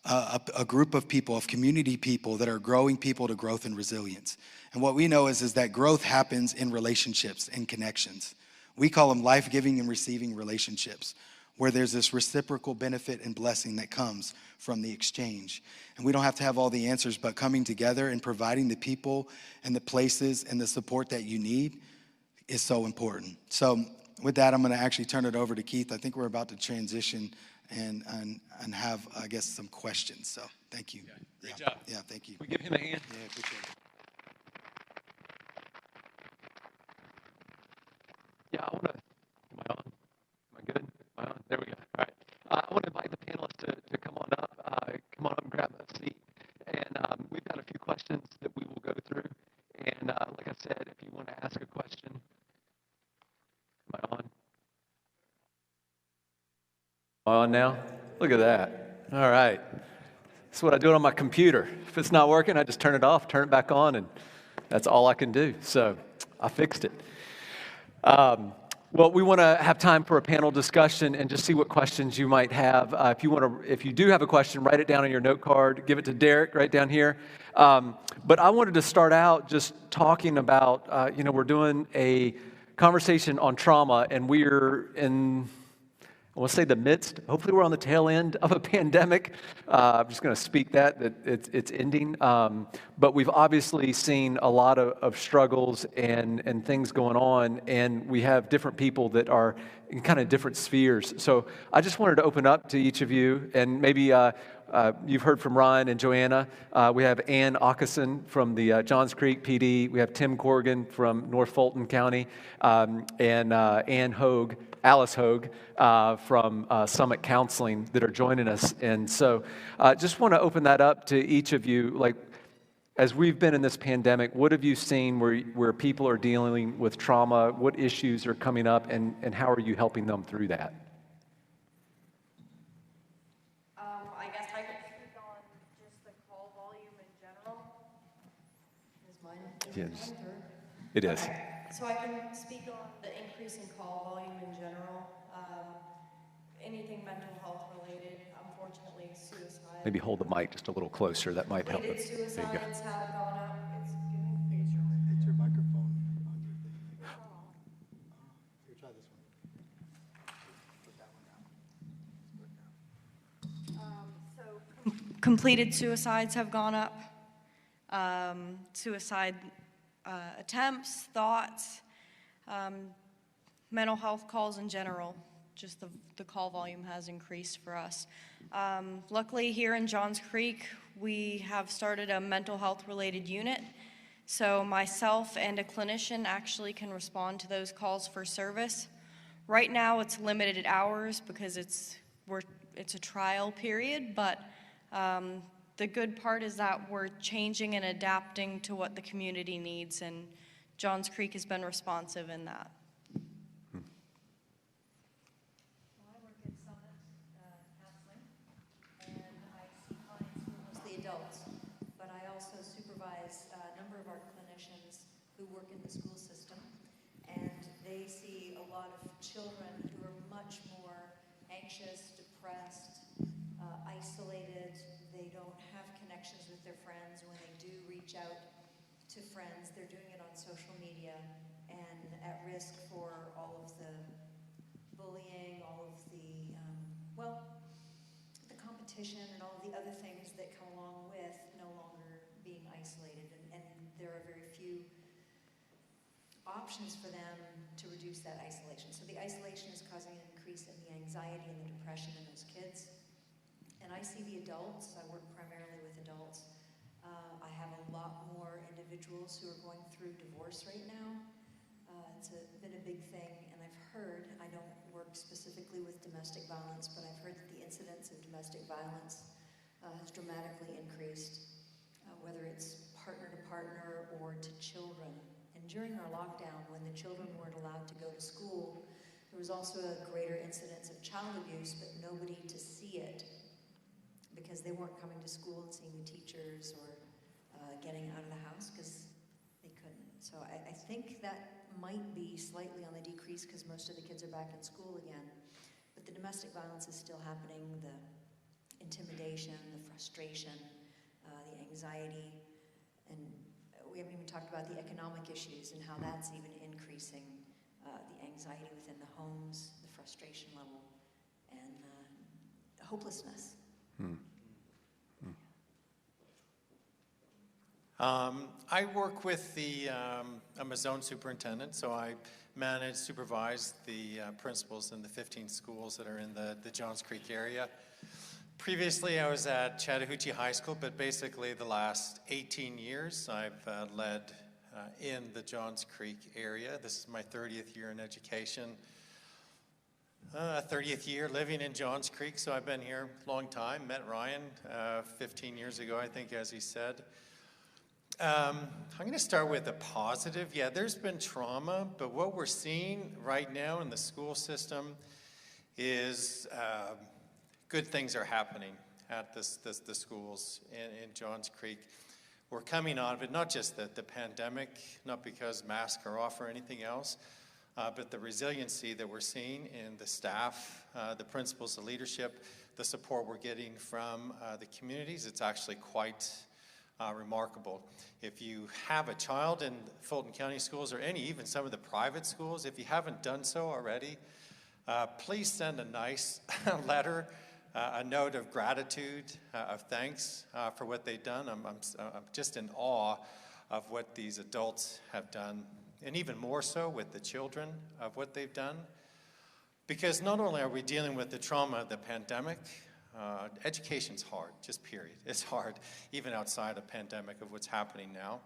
a group of people, of community people that are growing people to growth and resilience? And what we know is that growth happens in relationships and connections. We call them life-giving and receiving relationships, where there's this reciprocal benefit and blessing that comes from the exchange. And we don't have to have all the answers, but coming together and providing the people and the places and the support that you need is so important. So with that, I'm going to actually turn it over to Keith. I think we're about to transition and have, I guess, some questions. So thank you. Great job. Yeah, thank you. We give him a hand. Yeah, appreciate it. Yeah, I want to. Am I on? Am I good? Am I on? There we go. All right. I want to invite the panelists to come on up. Come on up and grab a seat. And we've got a few questions that we will go through. And like I said, if you want to ask a question, am I on? Am I on now? Look at that. All right. That's what I do on my computer. If it's not working, I just turn it off, turn it back on, and that's all I can do. So I fixed it. Well, we want to have time for a panel discussion and just see what questions you might have. If you do have a question, write it down on your note card. Give it to Derek right down here. But I wanted to start out just talking about, we're doing a conversation on trauma, and we're in, I want to say the midst, hopefully we're on the tail end of a pandemic. I'm just going to speak that it's ending. But we've obviously seen a lot of struggles and things going on, and we have different people that are in kind of different spheres. So I just wanted to open up to each of you, and maybe you've heard from Ryan and Joanna. We have Ann Ockeson from the Johns Creek PD. We have Tim Corrigan from North Fulton County, and Alice Hogue from Summit Counseling that are joining us. And so just want to open that up to each of you. Like, as we've been in this pandemic, what have you seen where people are dealing with trauma? What issues are coming up, and how are you helping them through that? I guess I could speak on just the call volume in general. Is mine? Yes, it is. Okay. So I can speak on the increase in call volume in general. Anything mental health related, unfortunately, suicide. Maybe hold the mic just a little closer. That might help. Related There you go. suicides have gone up. It's your microphone on your thing. Here, try this one. Put that one down. Completed suicides have gone up. Suicide attempts, thoughts, mental health calls in general. Just the call volume has increased for us. Luckily, here in Johns Creek, we have started a mental health related unit. So myself and a clinician actually can respond to those calls for service. Right now, it's limited hours because it's a trial period, but the good part is that we're changing and adapting to what the community needs, and Johns Creek has been responsive in that. I work at Summit Counseling, and I see clients who are mostly adults, but I also supervise a number of our clinicians who work in the school system, and they see a lot of children who are much more anxious, depressed, isolated. They don't have connections with their friends. When they do reach out to friends, they're doing it on social media and at risk for all of the bullying, all of the, the competition and all of the other things that come along with no longer being isolated. And there are very few options for them to reduce that isolation. So the isolation is causing an increase in the anxiety and the depression in those kids. And I see the adults. I work primarily with adults. I have a lot more individuals who are going through divorce right now. It's been a big thing, and I've heard, I don't work specifically with domestic violence, but I've heard that the incidence of domestic violence has dramatically increased, whether it's partner to partner or to children. And during our lockdown, when the children weren't allowed to go to school, there was also a greater incidence of child abuse, but nobody to see it, because they weren't coming to school and seeing the teachers or getting out of the house because they couldn't. So I think that might be slightly on the decrease because most of the kids are back in school again. But the domestic violence is still happening, the intimidation, the frustration, the anxiety, and we haven't even talked about the economic issues and how that's even increasing the anxiety within the homes, the frustration level, and hopelessness. I work with I'm a zone superintendent, so I manage, supervise the principals in the 15 schools that are in the Johns Creek area. Previously, I was at Chattahoochee High School, but basically the last 18 years, I've led in the Johns Creek area. This is my 30th year in education. 30th year living in Johns Creek, so I've been here a long time. Met Ryan 15 years ago, I think, as he said. I'm going to start with a positive. Yeah, there's been trauma, but what we're seeing right now in the school system is good things are happening at the schools in Johns Creek. We're coming out of it, not just the pandemic, not because masks are off or anything else. but the resiliency that we're seeing in the staff, the principals, the leadership, the support we're getting from the communities, it's actually quite remarkable. If you have a child in Fulton County schools or even some of the private schools, if you haven't done so already, please send a nice letter, a note of gratitude, of thanks for what they've done. I'm just in awe of what these adults have done, and even more so with the children of what they've done. Because not only are we dealing with the trauma of the pandemic, education's hard, just period. It's hard, even outside a pandemic of what's happening now.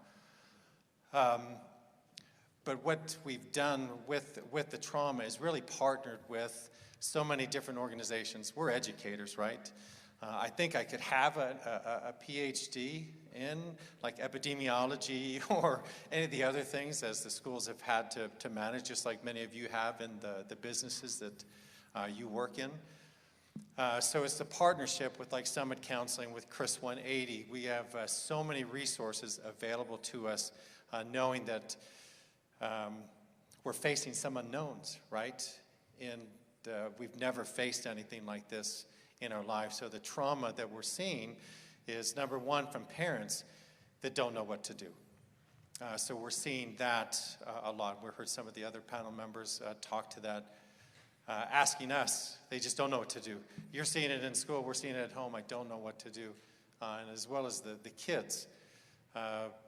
But what we've done with the trauma is really partnered with so many different organizations. We're educators, right? I think I could have a PhD in like epidemiology or any of the other things as the schools have had to manage, just like many of you have in the businesses that you work in. So it's the partnership with like Summit Counseling, with Chris 180. We have so many resources available to us, knowing that we're facing some unknowns, right? And we've never faced anything like this in our lives. So the trauma that we're seeing is, number one, from parents that don't know what to do. So we're seeing that a lot. We heard some of the other panel members talk to that, asking us, they just don't know what to do. You're seeing it in school, we're seeing it at home, I don't know what to do. And as well as the kids,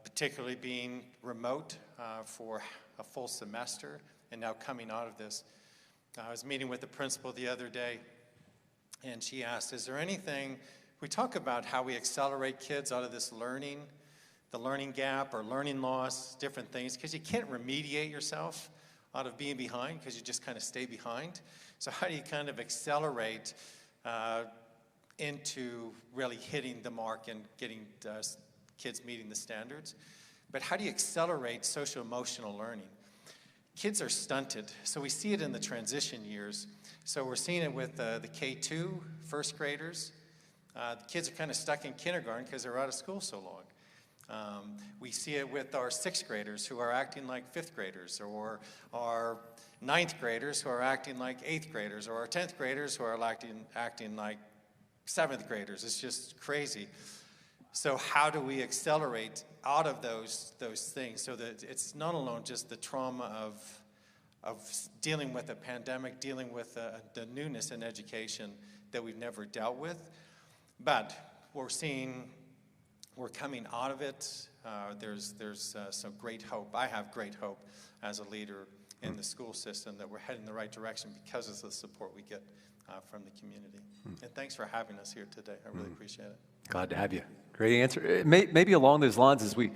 particularly being remote for a full semester and now coming out of this. I was meeting with the principal the other day, and she asked, is there anything, we talk about how we accelerate kids out of this learning, the learning gap or learning loss, different things, because you can't remediate yourself out of being behind because you just kind of stay behind. So how do you kind of accelerate into really hitting the mark and getting kids meeting the standards? But how do you accelerate social-emotional learning? Kids are stunted, so we see it in the transition years. So we're seeing it with the K2 first graders. The kids are kind of stuck in kindergarten because they're out of school so long. We see it with our sixth graders who are acting like fifth graders, or our ninth graders who are acting like eighth graders, or our 10th graders who are acting like seventh graders. It's just crazy. So how do we accelerate out of those things so that it's not alone just the trauma of dealing with a pandemic, dealing with the newness in education that we've never dealt with, but we're seeing we're coming out of it. There's some great hope. I have great hope as a leader in the school system that we're heading in the right direction because of the support we get from the community. And thanks for having us here today. I really appreciate it. Glad to have you. Great answer. Maybe along those lines, as we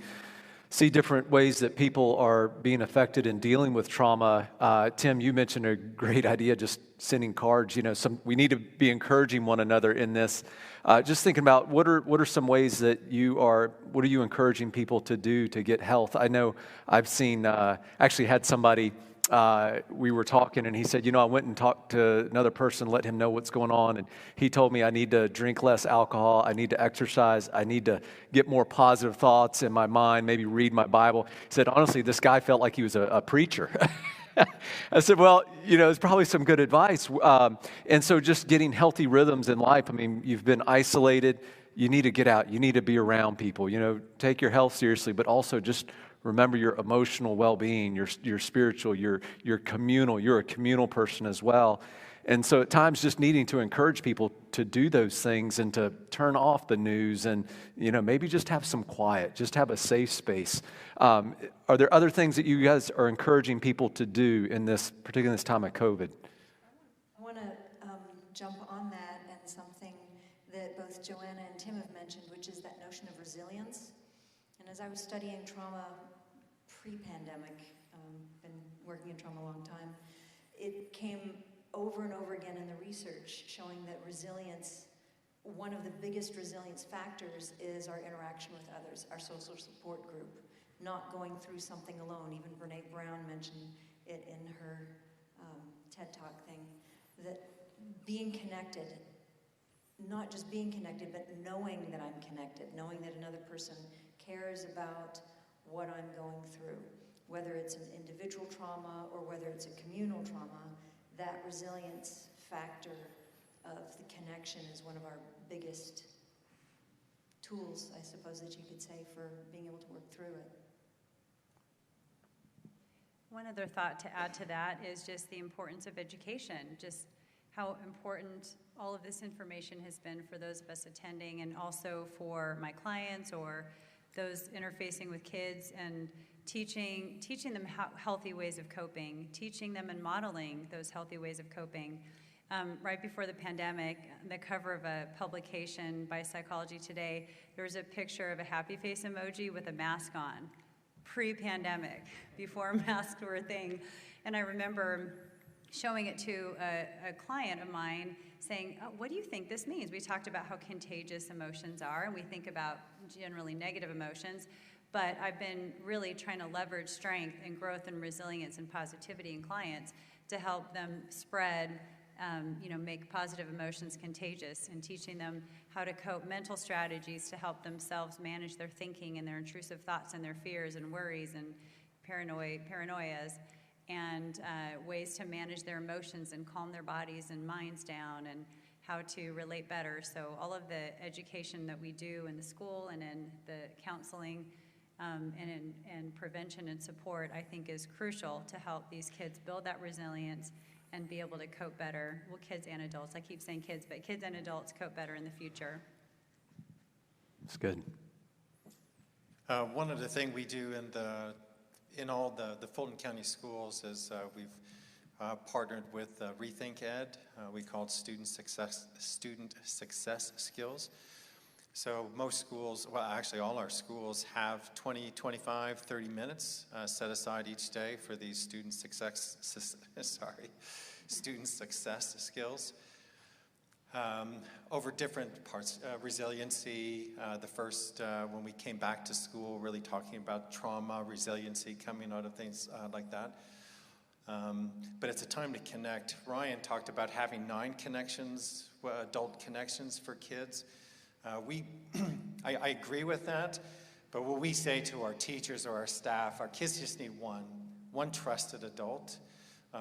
see different ways that people are being affected and dealing with trauma. Tim, you mentioned a great idea, just sending cards. You know, we need to be encouraging one another in this. Just thinking about what are some ways that what are you encouraging people to do to get health? I know I've seen, actually had somebody, we were talking and he said, you know, I went and talked to another person, let him know what's going on. And he told me I need to drink less alcohol. I need to exercise. I need to get more positive thoughts in my mind, maybe read my Bible. He said, honestly, this guy felt like he was a preacher. I said, well, you know, it's probably some good advice. And so just getting healthy rhythms in life. I mean, you've been isolated. You need to get out. You need to be around people. You know, take your health seriously, but also just remember your emotional well-being, your spiritual, your communal. You're a communal person as well. And so at times just needing to encourage people to do those things and to turn off the news and, you know, maybe just have some quiet, just have a safe space. Are there other things that you guys are encouraging people to do particularly in this time of COVID? I want to jump on that and something that both Joanna and Tim have mentioned, which is that notion of resilience. And as I was studying trauma pre-pandemic, been working in trauma a long time, it came over and over again in the research showing that resilience, one of the biggest resilience factors is our interaction with others, our social support group, not going through something alone. Even Brene Brown mentioned it in her TED Talk thing, that being connected, not just being connected, but knowing that I'm connected, knowing that another person cares about what I'm going through, whether it's an individual trauma or whether it's a communal trauma, that resilience factor of the connection is one of our biggest tools, I suppose that you could say, for being able to work through it. One other thought to add to that is just the importance of education, just how important all of this information has been for those of us attending and also for my clients or those interfacing with kids, and teaching them healthy ways of coping, teaching them and modeling those healthy ways of coping. Right before the pandemic, the cover of a publication by Psychology Today, there was a picture of a happy face emoji with a mask on, pre-pandemic, before masks were a thing. And I remember showing it to a client of mine saying, oh, what do you think this means? We talked about how contagious emotions are, and we think about generally negative emotions, but I've been really trying to leverage strength and growth and resilience and positivity in clients to help them spread, make positive emotions contagious, and teaching them how to cope, mental strategies to help themselves manage their thinking and their intrusive thoughts and their fears and worries and paranoias, and ways to manage their emotions and calm their bodies and minds down, and how to relate better. So all of the education that we do in the school and in the counseling and prevention and support, I think, is crucial to help these kids build that resilience and be able to cope better. Well, kids and adults. I keep saying kids, but kids and adults cope better in the future. That's good. One of the things we do in all the Fulton County schools is we've partnered with Rethink Ed. We call it student success skills. So most schools, well, actually all our schools have 20, 25, 30 minutes set aside each day for these student success skills. Over different parts, resiliency, the first, when we came back to school, really talking about trauma, resiliency, coming out of things like that. But it's a time to connect. Ryan talked about having 9 connections, adult connections for kids. I agree with that, but what we say to our teachers or our staff, our kids just need one trusted adult.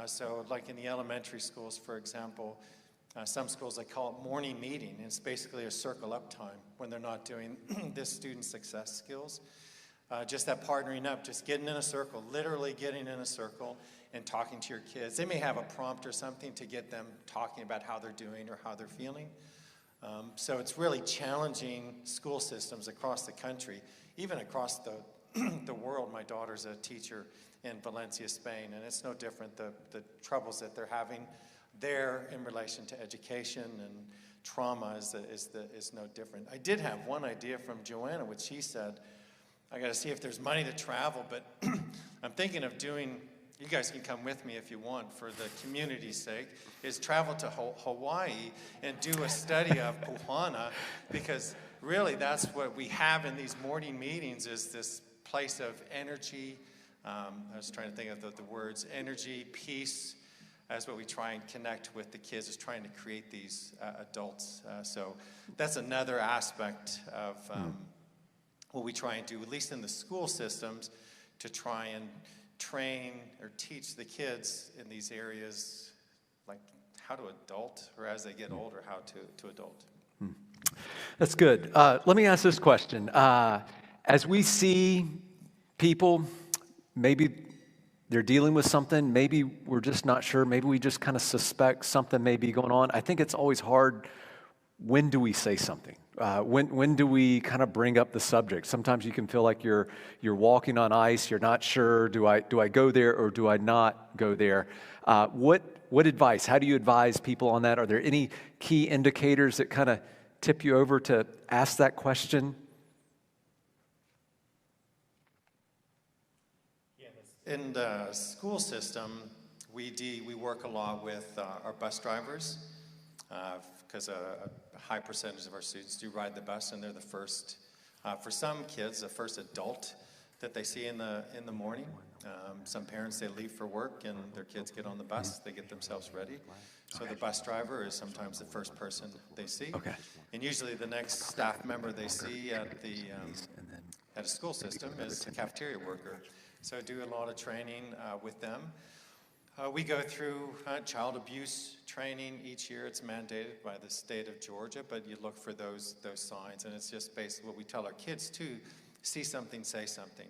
So like in the elementary schools, for example, some schools, they call it morning meeting. And it's basically a circle up time when they're not doing this student success skills. Just that partnering up, just getting in a circle, literally getting in a circle and talking to your kids. They may have a prompt or something to get them talking about how they're doing or how they're feeling. So it's really challenging school systems across the country, even across the world. My daughter's a teacher in Valencia, Spain, and it's no different, the troubles that they're having there in relation to education and trauma is no different. I did have one idea from Joanna, which she said, I got to see if there's money to travel, but I'm thinking of doing, you guys can come with me if you want for the community's sake, is travel to Hawaii and do a study of Puhana, because really that's what we have in these morning meetings, is this place of energy. I was trying to think of the words, energy, peace. That's what we try and connect with the kids, is trying to create these adults. So that's another aspect of what we try and do, at least in the school systems, to try and train or teach the kids in these areas, like how to adult, or as they get older, how to adult. That's good. Let me ask this question. As we see people, maybe they're dealing with something, maybe we're just not sure, maybe we just kind of suspect something may be going on. I think it's always hard, when do we say something? When do we kind of bring up the subject? Sometimes you can feel like you're walking on ice, you're not sure, do I go there or do I not go there? What advice, how do you advise people on that? Are there any key indicators that kind of tip you over to ask that question? In the school system, we work a lot with our bus drivers, because a high percentage of our students do ride the bus, and they're the first, for some kids, the first adult that they see in the morning. Some parents, they leave for work and their kids get on the bus, they get themselves ready. So the bus driver is sometimes the first person they see. Okay. And usually the next staff member they see at a school system is a cafeteria worker. So do a lot of training with them. We go through child abuse training each year. It's mandated by the state of Georgia, but you look for those signs, and it's just basically what we tell our kids too: see something, say something.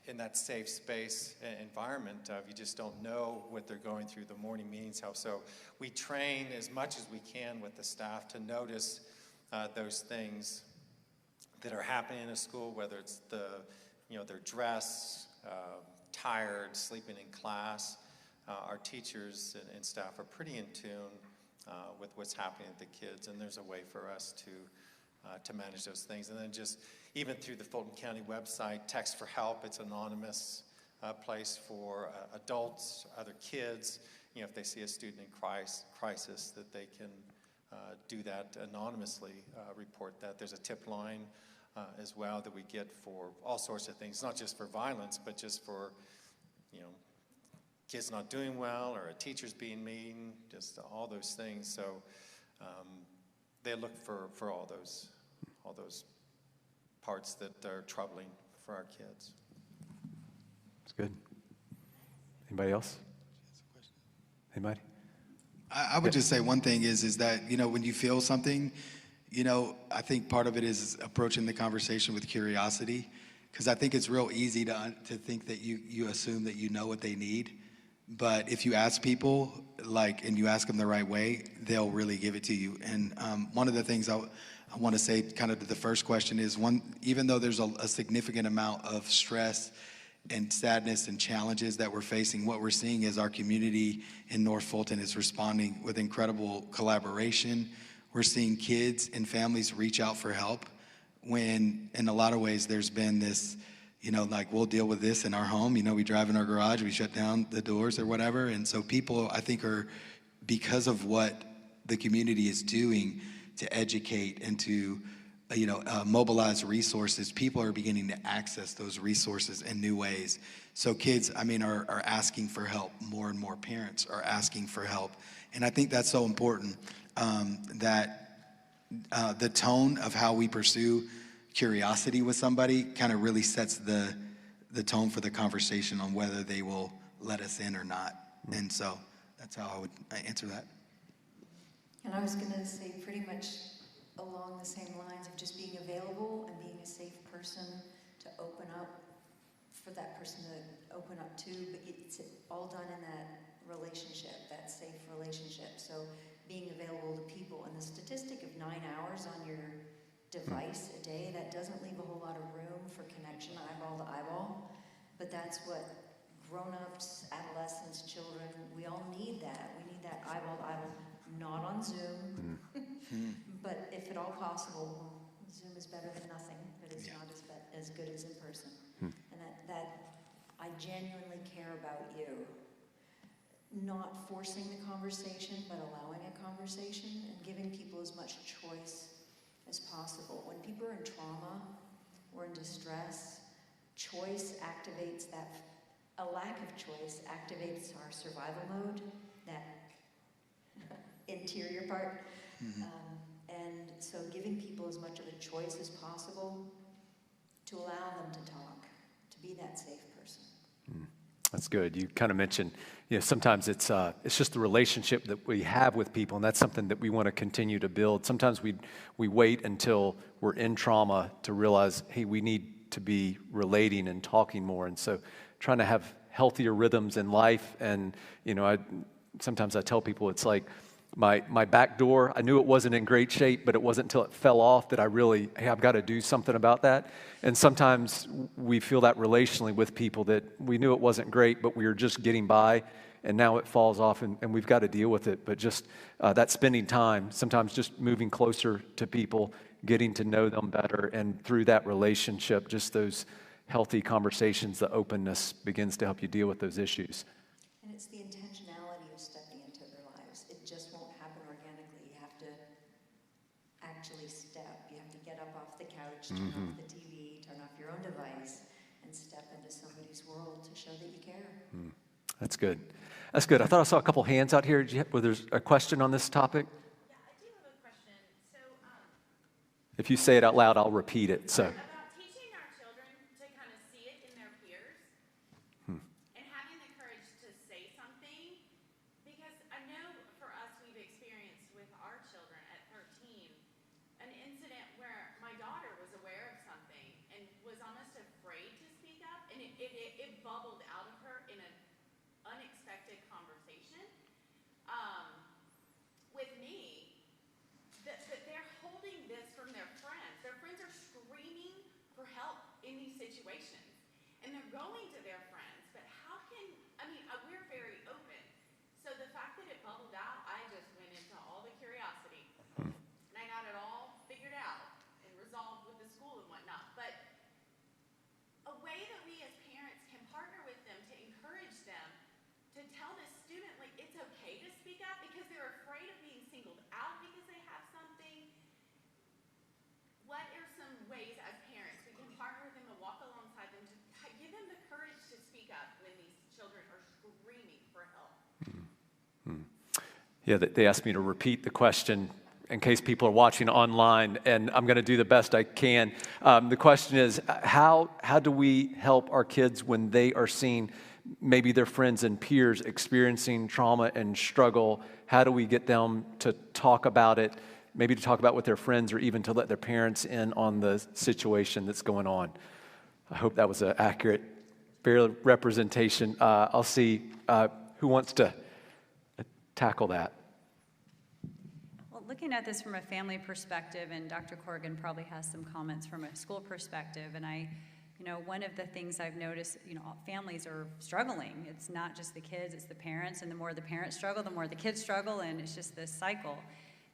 In that safe space environment, you just don't know what they're going through. The morning meetings help. So we train as much as we can with the staff to notice those things that are happening in a school, whether it's their dress, tired, sleeping in class. Our teachers and staff are pretty in tune with what's happening with the kids, and there's a way for us to manage those things. And then just even through the Fulton County website, text for help. It's an anonymous place for adults, other kids. If they see a student in crisis, that they can do that anonymously, report that. There's a tip line as well that we get for all sorts of things, not just for violence, but just for kids not doing well or a teacher's being mean, just all those things. So they look for all those parts that are troubling for our kids. That's good. Anybody else? Anybody? I would just say one thing is that, when you feel something, I think part of it is approaching the conversation with curiosity, because I think it's real easy to think that you assume that you know what they need. But if you ask people, and you ask them the right way, they'll really give it to you. And one of the things I want to say kind of to the first question is, even though there's a significant amount of stress and sadness and challenges that we're facing, what we're seeing is our community in North Fulton is responding with incredible collaboration. We're seeing kids and families reach out for help when, in a lot of ways, there's been this, we'll deal with this in our home. We drive in our garage, we shut down the doors or whatever. And so people, I think, because of what the community is doing to educate and to mobilize resources, people are beginning to access those resources in new ways. So kids, are asking for help. More and more parents are asking for help. And I think that's so important, that the tone of how we pursue curiosity with somebody kind of really sets the tone for the conversation on whether they will let us in or not. And so that's how I would answer that. And I was going to say pretty much along the same lines of just being available and being a safe person to open up, for that person to open up to, but it's all done in that relationship, that safe relationship. So being available to people, and the statistic of 9 hours on your device a day, that doesn't leave a whole lot of room for connection, eyeball to eyeball, but that's what grown-ups, adolescents, children, we all need that. We need that eyeball to eyeball, not on Zoom, but if at all possible, Zoom is better than nothing, but it's not as good as in person. And that I genuinely care about you. Not forcing the conversation, but allowing a conversation and giving people as much choice as possible. When people are in trauma or in distress, choice activates a lack of choice activates our survival mode, that interior part. And so giving people as much of a choice as possible to allow them to talk, to be that safe person. That's good. You kind of mentioned, sometimes it's just the relationship that we have with people, and that's something that we want to continue to build. Sometimes we wait until we're in trauma to realize, hey, we need to be relating and talking more. And so trying to have healthier rhythms in life. And, sometimes I tell people it's like my back door, I knew it wasn't in great shape, but it wasn't until it fell off that I've got to do something about that. And sometimes we feel that relationally with people, that we knew it wasn't great, but we were just getting by, and now it falls off, and we've got to deal with it. But just that spending time, sometimes just moving closer to people, getting to know them better, and through that relationship, just those healthy conversations, the openness begins to help you deal with those issues. And it's the intentionality of stepping into their lives. It just won't happen organically. You have to actually step. You have to get up off the couch, turn off the TV, turn off your own device, and step into somebody's world to show that you care. That's good. That's good. I thought I saw a couple hands out here. Was there a question on this topic? Yeah, I do have a question. So, if you say it out loud, I'll repeat it. So. about teaching our children to kind of see it in their peers. bubbled out of her in an unexpected conversation. With me, that they're holding this from their friends. Their friends are screaming for help in these situations. And they're going to their friends. But how can, we're very open. So the fact that it bubbled out, I just went into all the curiosity. And I got it all figured out and resolved with the school and whatnot. But a way that we as parents can partner with them to encourage them to tell this student, like, it's okay to speak up because they're afraid of being singled out because they have something. What are some ways as parents we can partner with them and walk alongside them to give them the courage to speak up when these children are screaming for help? Yeah, they asked me to repeat the question in case people are watching online, and I'm going to do the best I can. The question is, how do we help our kids when they are seeing maybe their friends and peers experiencing trauma and struggle? How do we get them to talk about it, maybe to talk about it with their friends or even to let their parents in on the situation that's going on? I hope that was an accurate, fair representation. I'll see who wants to tackle that. Well, looking at this from a family perspective, and Dr. Corrigan probably has some comments from a school perspective, and one of the things I've noticed, families are struggling. It's not just the kids, it's the parents, and the more the parents struggle, the more the kids struggle, and it's just this cycle.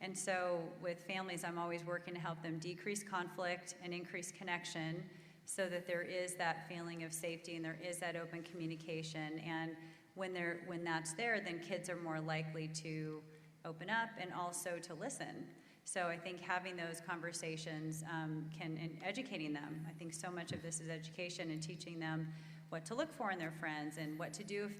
And so with families, I'm always working to help them decrease conflict and increase connection so that there is that feeling of safety and there is that open communication. And when that's there, then kids are more likely to open up and also to listen. So I think having those conversations and educating them. I think so much of this is education and teaching them what to look for in their friends and what to do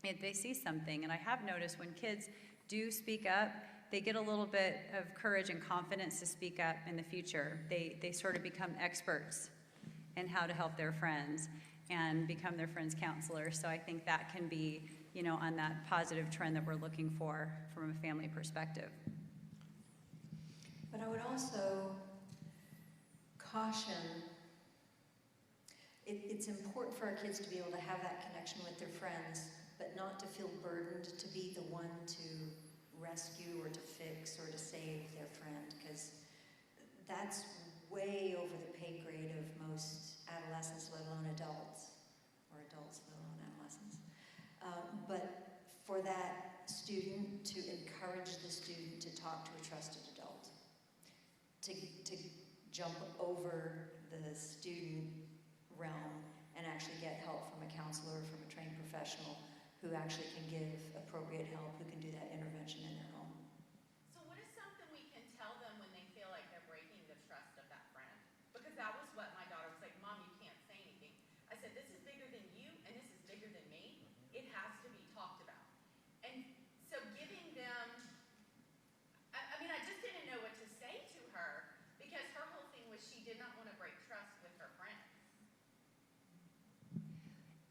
if they see something. And I have noticed when kids do speak up, they get a little bit of courage and confidence to speak up in the future. They sort of become experts in how to help their friends and become their friends' counselors. So I think that can be, on that positive trend that we're looking for from a family perspective. But I would also caution, it's important for our kids to be able to have that connection with their friends, but not to feel burdened to be the one to rescue or to fix or to save their friend, because that's way over the pay grade of most adolescents, let alone adults, or adults, let alone adolescents. But for that student to encourage the student to talk to a trusted adult, to jump over the student realm and actually get help from a counselor or from a trained professional who actually can give appropriate help, who can do that intervention in their home. So what is something we can tell them when they feel like they're breaking the trust of that friend? Because that was what my daughter was like, Mom, you can't say anything. I said, this is bigger than you and this is bigger than me. It has to be talked about. And so giving them, I just didn't know what to say to her because her whole thing was she did not want to break trust with her friend.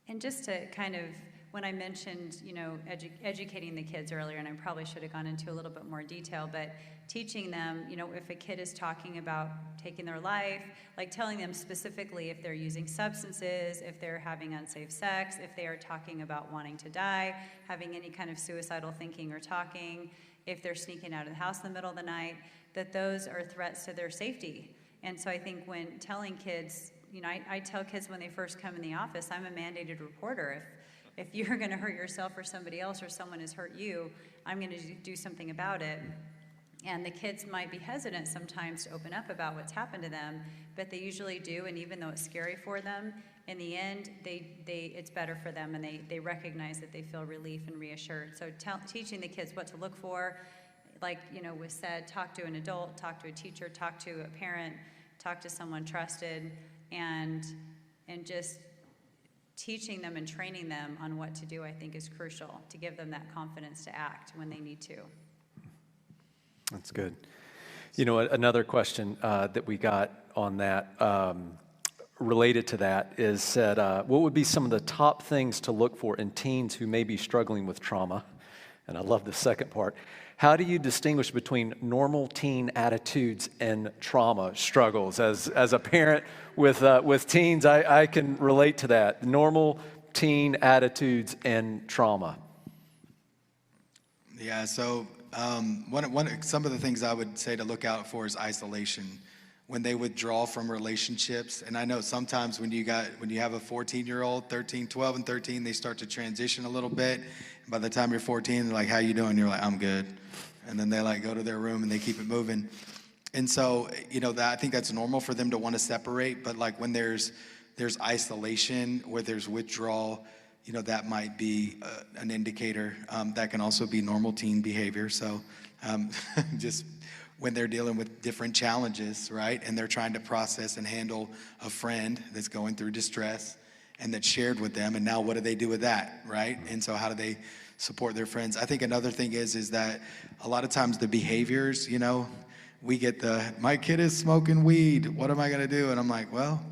And just to kind of, when I mentioned, educating the kids earlier, and I probably should have gone into a little bit more detail, but teaching them, if a kid is talking about taking their life, like telling them specifically if they're using substances, if they're having unsafe sex, if they are talking about wanting to die, having any kind of suicidal thinking or talking, if they're sneaking out of the house in the middle of the night, that those are threats to their safety. And so I think when telling kids, I tell kids when they first come in the office, I'm a mandated reporter. If you're going to hurt yourself or somebody else or someone has hurt you, I'm going to do something about it. And the kids might be hesitant sometimes to open up about what's happened to them, but they usually do, and even though it's scary for them, in the end, it's better for them, and they recognize that they feel relief and reassured. So teaching the kids what to look for, like was said, talk to an adult, talk to a teacher, talk to a parent, talk to someone trusted, and just teaching them and training them on what to do, I think, is crucial to give them that confidence to act when they need to. That's good. Another question that we got on that related to that is said, what would be some of the top things to look for in teens who may be struggling with trauma? And I love the second part. How do you distinguish between normal teen attitudes and trauma struggles? As a parent with teens, I can relate to that. Normal teen attitudes and trauma. Yeah, so some of the things I would say to look out for is isolation. When they withdraw from relationships, and I know sometimes when you have a 14-year-old, 12 and 13, they start to transition a little bit. And by the time you're 14, they're like, "How you doing?" You're like, "I'm good." And then they like go to their room and they keep it moving. And so, I think that's normal for them to want to separate, but like when there's isolation, where there's withdrawal, that might be an indicator. That can also be normal teen behavior. So just when they're dealing with different challenges, right? And they're trying to process and handle a friend that's going through distress and that's shared with them. And now what do they do with that, right? And so how do they support their friends? I think another thing is that a lot of times the behaviors, we get my kid is smoking weed. What am I going to do? And I'm like, well,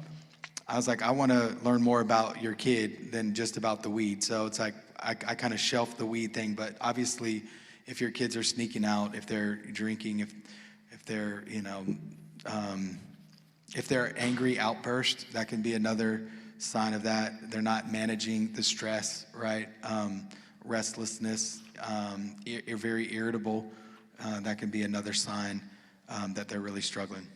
I want to learn more about your kid than just about the weed. So it's like, I kind of shelf the weed thing, but obviously if your kids are sneaking out, if they're drinking, if they're, if they're angry outburst, that can be another sign of that. They're not managing the stress, right? Restlessness, very irritable. That can be another sign that they're really struggling.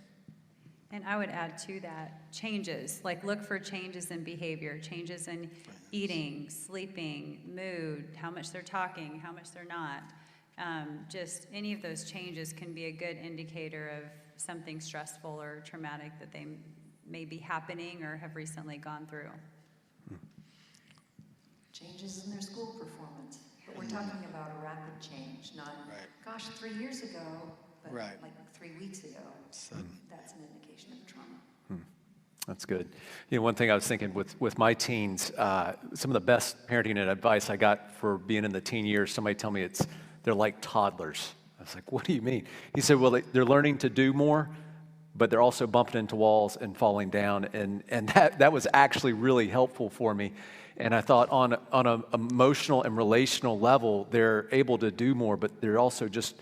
And I would add to that changes, like look for changes in behavior, changes in eating, sleeping, mood, how much they're talking, how much they're not. Just any of those changes can be a good indicator of something stressful or traumatic that they may be happening or have recently gone through. Changes in their school performance. But we're talking about a rapid change, not, gosh, 3 years ago, but like 3 weeks ago. That's an indication of trauma. That's good. One thing I was thinking with my teens, some of the best parenting and advice I got for being in the teen years, somebody tell me they're like toddlers. I was like, what do you mean? He said, well, they're learning to do more, but they're also bumping into walls and falling down. And that was actually really helpful for me. And I thought on an emotional and relational level, they're able to do more, but they're also just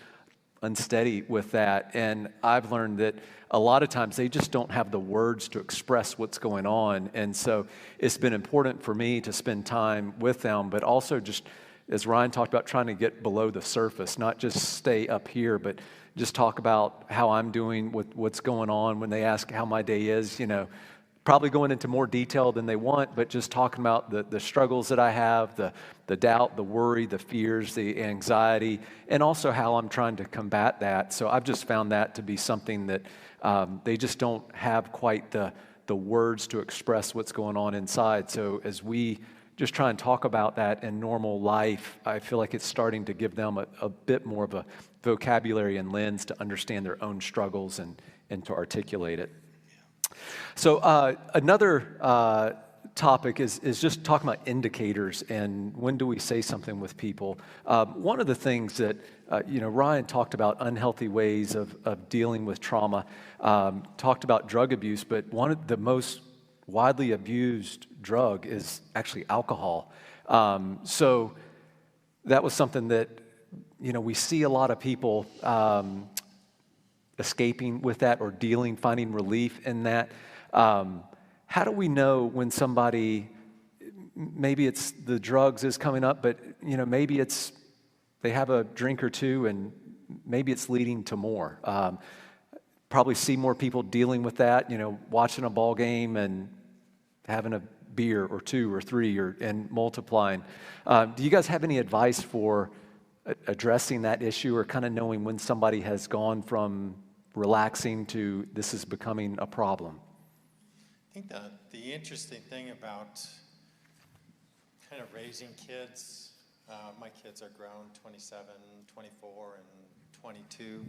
unsteady with that. And I've learned that a lot of times they just don't have the words to express what's going on. And so it's been important for me to spend time with them, but also just, as Ryan talked about, trying to get below the surface, not just stay up here, but just talk about how I'm doing with what's going on. When they ask how my day is, probably going into more detail than they want, but just talking about the struggles that I have, the doubt, the worry, the fears, the anxiety, and also how I'm trying to combat that. So I've just found that to be something that they just don't have quite the words to express what's going on inside. So as we just try and talk about that in normal life, I feel like it's starting to give them a bit more of a vocabulary and lens to understand their own struggles and to articulate it. So another topic is just talking about indicators and when do we say something with people. One of the things that, Ryan talked about unhealthy ways of dealing with trauma, talked about drug abuse, but one of the most widely abused drug is actually alcohol. So that was something that, we see a lot of people escaping with that or finding relief in that. How do we know when somebody, maybe it's the drugs is coming up, but maybe it's they have a drink or two and maybe it's leading to more. Probably see more people dealing with that, watching a ball game and having a beer or two or three and multiplying. Do you guys have any advice for addressing that issue or kind of knowing when somebody has gone from relaxing to this is becoming a problem? I think the interesting thing about kind of raising kids, my kids are grown, 27, 24, and 22.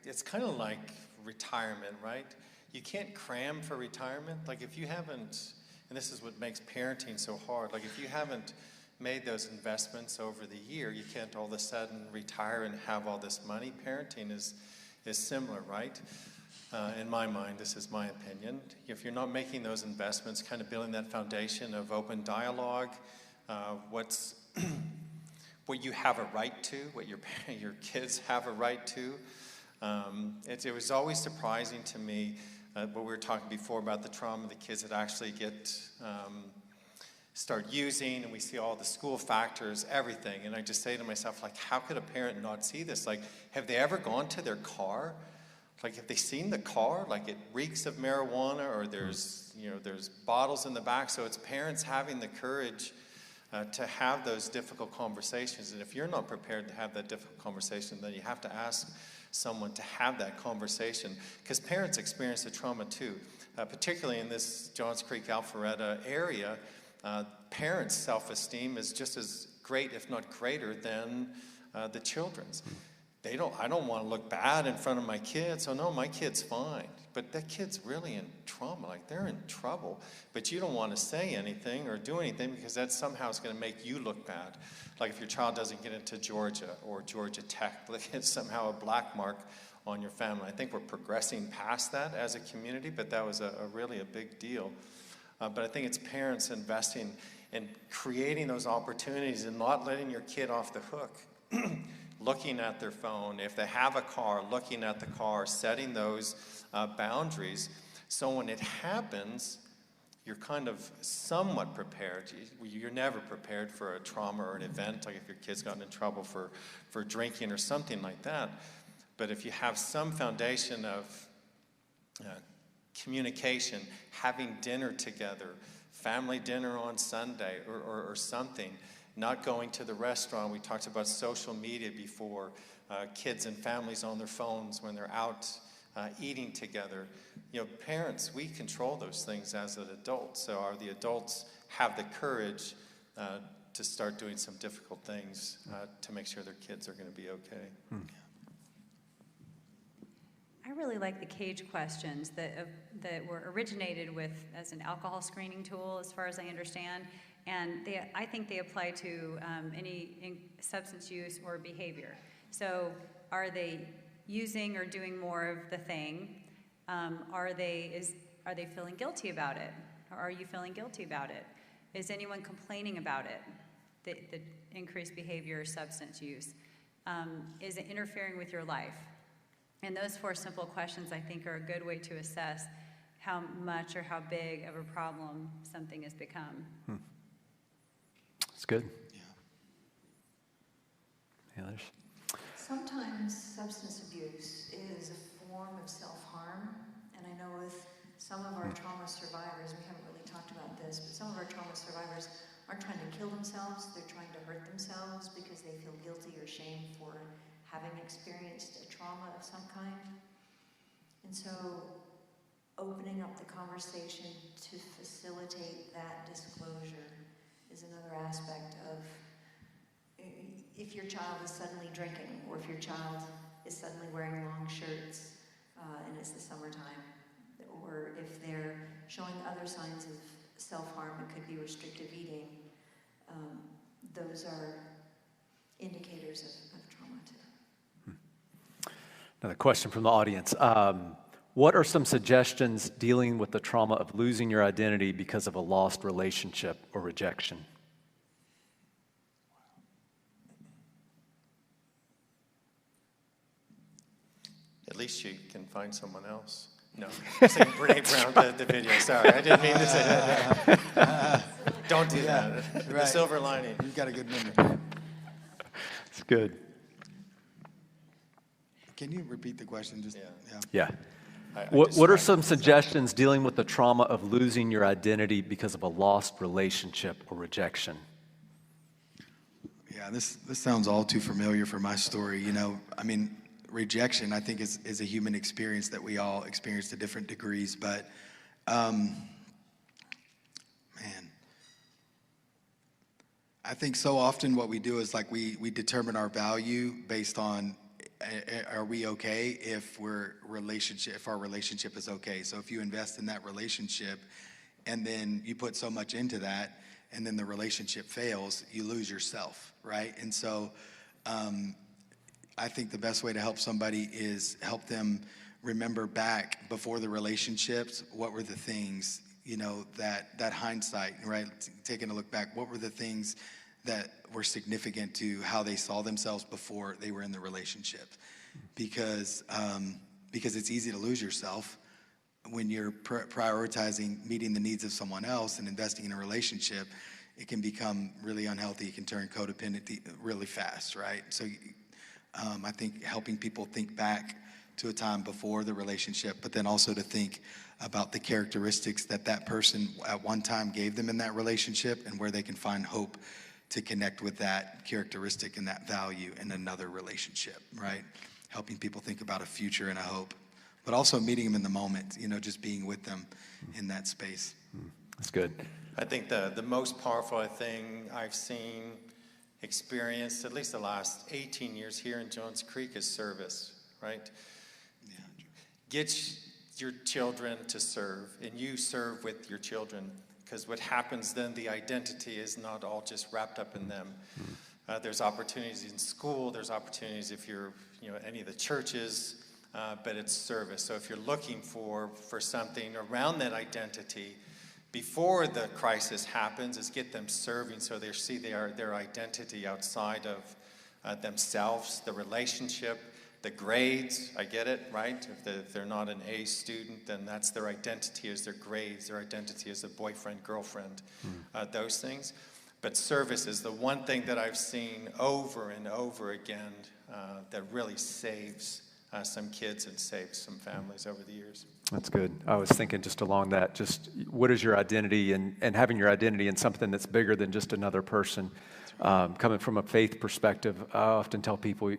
It's kind of like retirement, right? You can't cram for retirement. Like if you haven't, and this is what makes parenting so hard, like if you haven't made those investments over the year, you can't all of a sudden retire and have all this money. Parenting is similar, right? In my mind, this is my opinion. If you're not making those investments, kind of building that foundation of open dialogue, what's what you have a right to, what your kids have a right to. It was always surprising to me, what we were talking before about the trauma the kids that actually start using, and we see all the school factors, everything. And I just say to myself, like, how could a parent not see this? Like, have they ever gone to their car? Like, have they seen the car? Like, it reeks of marijuana, or there's bottles in the back. So it's parents having the courage to have those difficult conversations. And if you're not prepared to have that difficult conversation, then you have to ask someone to have that conversation. Because parents experience the trauma too, particularly in this Johns Creek, Alpharetta area. Parents' self-esteem is just as great, if not greater, than the children's. I don't want to look bad in front of my kids. Oh no, my kid's fine. But that kid's really in trauma, like they're in trouble. But you don't want to say anything or do anything because that somehow is going to make you look bad. Like if your child doesn't get into Georgia or Georgia Tech, like it's somehow a black mark on your family. I think we're progressing past that as a community, but that was really a big deal. But I think it's parents investing in creating those opportunities and not letting your kid off the hook. Looking at their phone, if they have a car, looking at the car, setting those boundaries. So when it happens, you're kind of somewhat prepared. You're never prepared for a trauma or an event, like if your kid's gotten in trouble for drinking or something like that. But if you have some foundation of communication, having dinner together, family dinner on Sunday or something, not going to the restaurant. We talked about social media before, kids and families on their phones when they're out eating together. You know, parents, we control those things as an adult. So the adults have the courage to start doing some difficult things to make sure their kids are going to be okay. I really like the cage questions that were originated with as an alcohol screening tool, as far as I understand. And I think they apply to any substance use or behavior. So are they using or doing more of the thing? Are they feeling guilty about it? Or are you feeling guilty about it? Is anyone complaining about it, the increased behavior or substance use? Is it interfering with your life? And those 4 simple questions, I think, are a good way to assess how much or how big of a problem something has become. That's good. Yeah. Sometimes substance abuse is a form of self-harm, and I know with some of our trauma survivors, we haven't really talked about this, but some of our trauma survivors aren't trying to kill themselves, they're trying to hurt themselves because they feel guilty or shame for having experienced a trauma of some kind. And so opening up the conversation to facilitate that disclosure is another aspect of if your child is suddenly drinking, or if your child is suddenly wearing long shirts and it's the summertime, or if they're showing other signs of self-harm, it could be restrictive eating, those are indicators of trauma too. Another question from the audience. What are some suggestions dealing with the trauma of losing your identity because of a lost relationship or rejection? At least you can find someone else. No, I'm saying Brene Brown, the video. Sorry, I didn't mean to say that. Don't do that. Right. The silver lining. You've got a good memory. It's good. Can you repeat the question? Just Yeah. What are some suggestions dealing with the trauma of losing your identity because of a lost relationship or rejection? Yeah, this sounds all too familiar for my story. You know, I mean, rejection, I think, is a human experience that we all experience to different degrees. But, man, I think so often what we do is like we determine our value based on, are we okay if our relationship is okay. So if you invest in that relationship and then you put so much into that and then the relationship fails, you lose yourself, right? And so I think the best way to help somebody is help them remember back before the relationships, what were the things, you know, that hindsight, right? Taking a look back, what were the things that were significant to how they saw themselves before they were in the relationship, because it's easy to lose yourself when you're prioritizing meeting the needs of someone else and investing in a relationship. It can become really unhealthy. It can turn codependent really fast, right? So I think helping people think back to a time before the relationship, but then also to think about the characteristics that that person at one time gave them in that relationship, and where they can find hope to connect with that characteristic and that value in another relationship, right? Helping people think about a future and a hope, but also meeting them in the moment, just being with them in that space. That's good. I think the most powerful thing I've seen, experienced, at least the last 18 years here in Johns Creek, is service, right? Yeah. Get your children to serve, and you serve with your children, because what happens then, the identity is not all just wrapped up in them. There's opportunities in school, there's opportunities if you're, any of the churches, but it's service. So if you're looking for something around that identity, before the crisis happens, is get them serving so they see their identity outside of themselves, the relationship, the grades. I get it, right? If they're not an A student, then that's their identity, is their grades, their identity as a boyfriend, girlfriend, those things. But service is the one thing that I've seen over and over again that really saves some kids and saves some families over the years. That's good. I was thinking just along that, just what is your identity, and having your identity in something that's bigger than just another person. Coming from a faith perspective, I often tell people,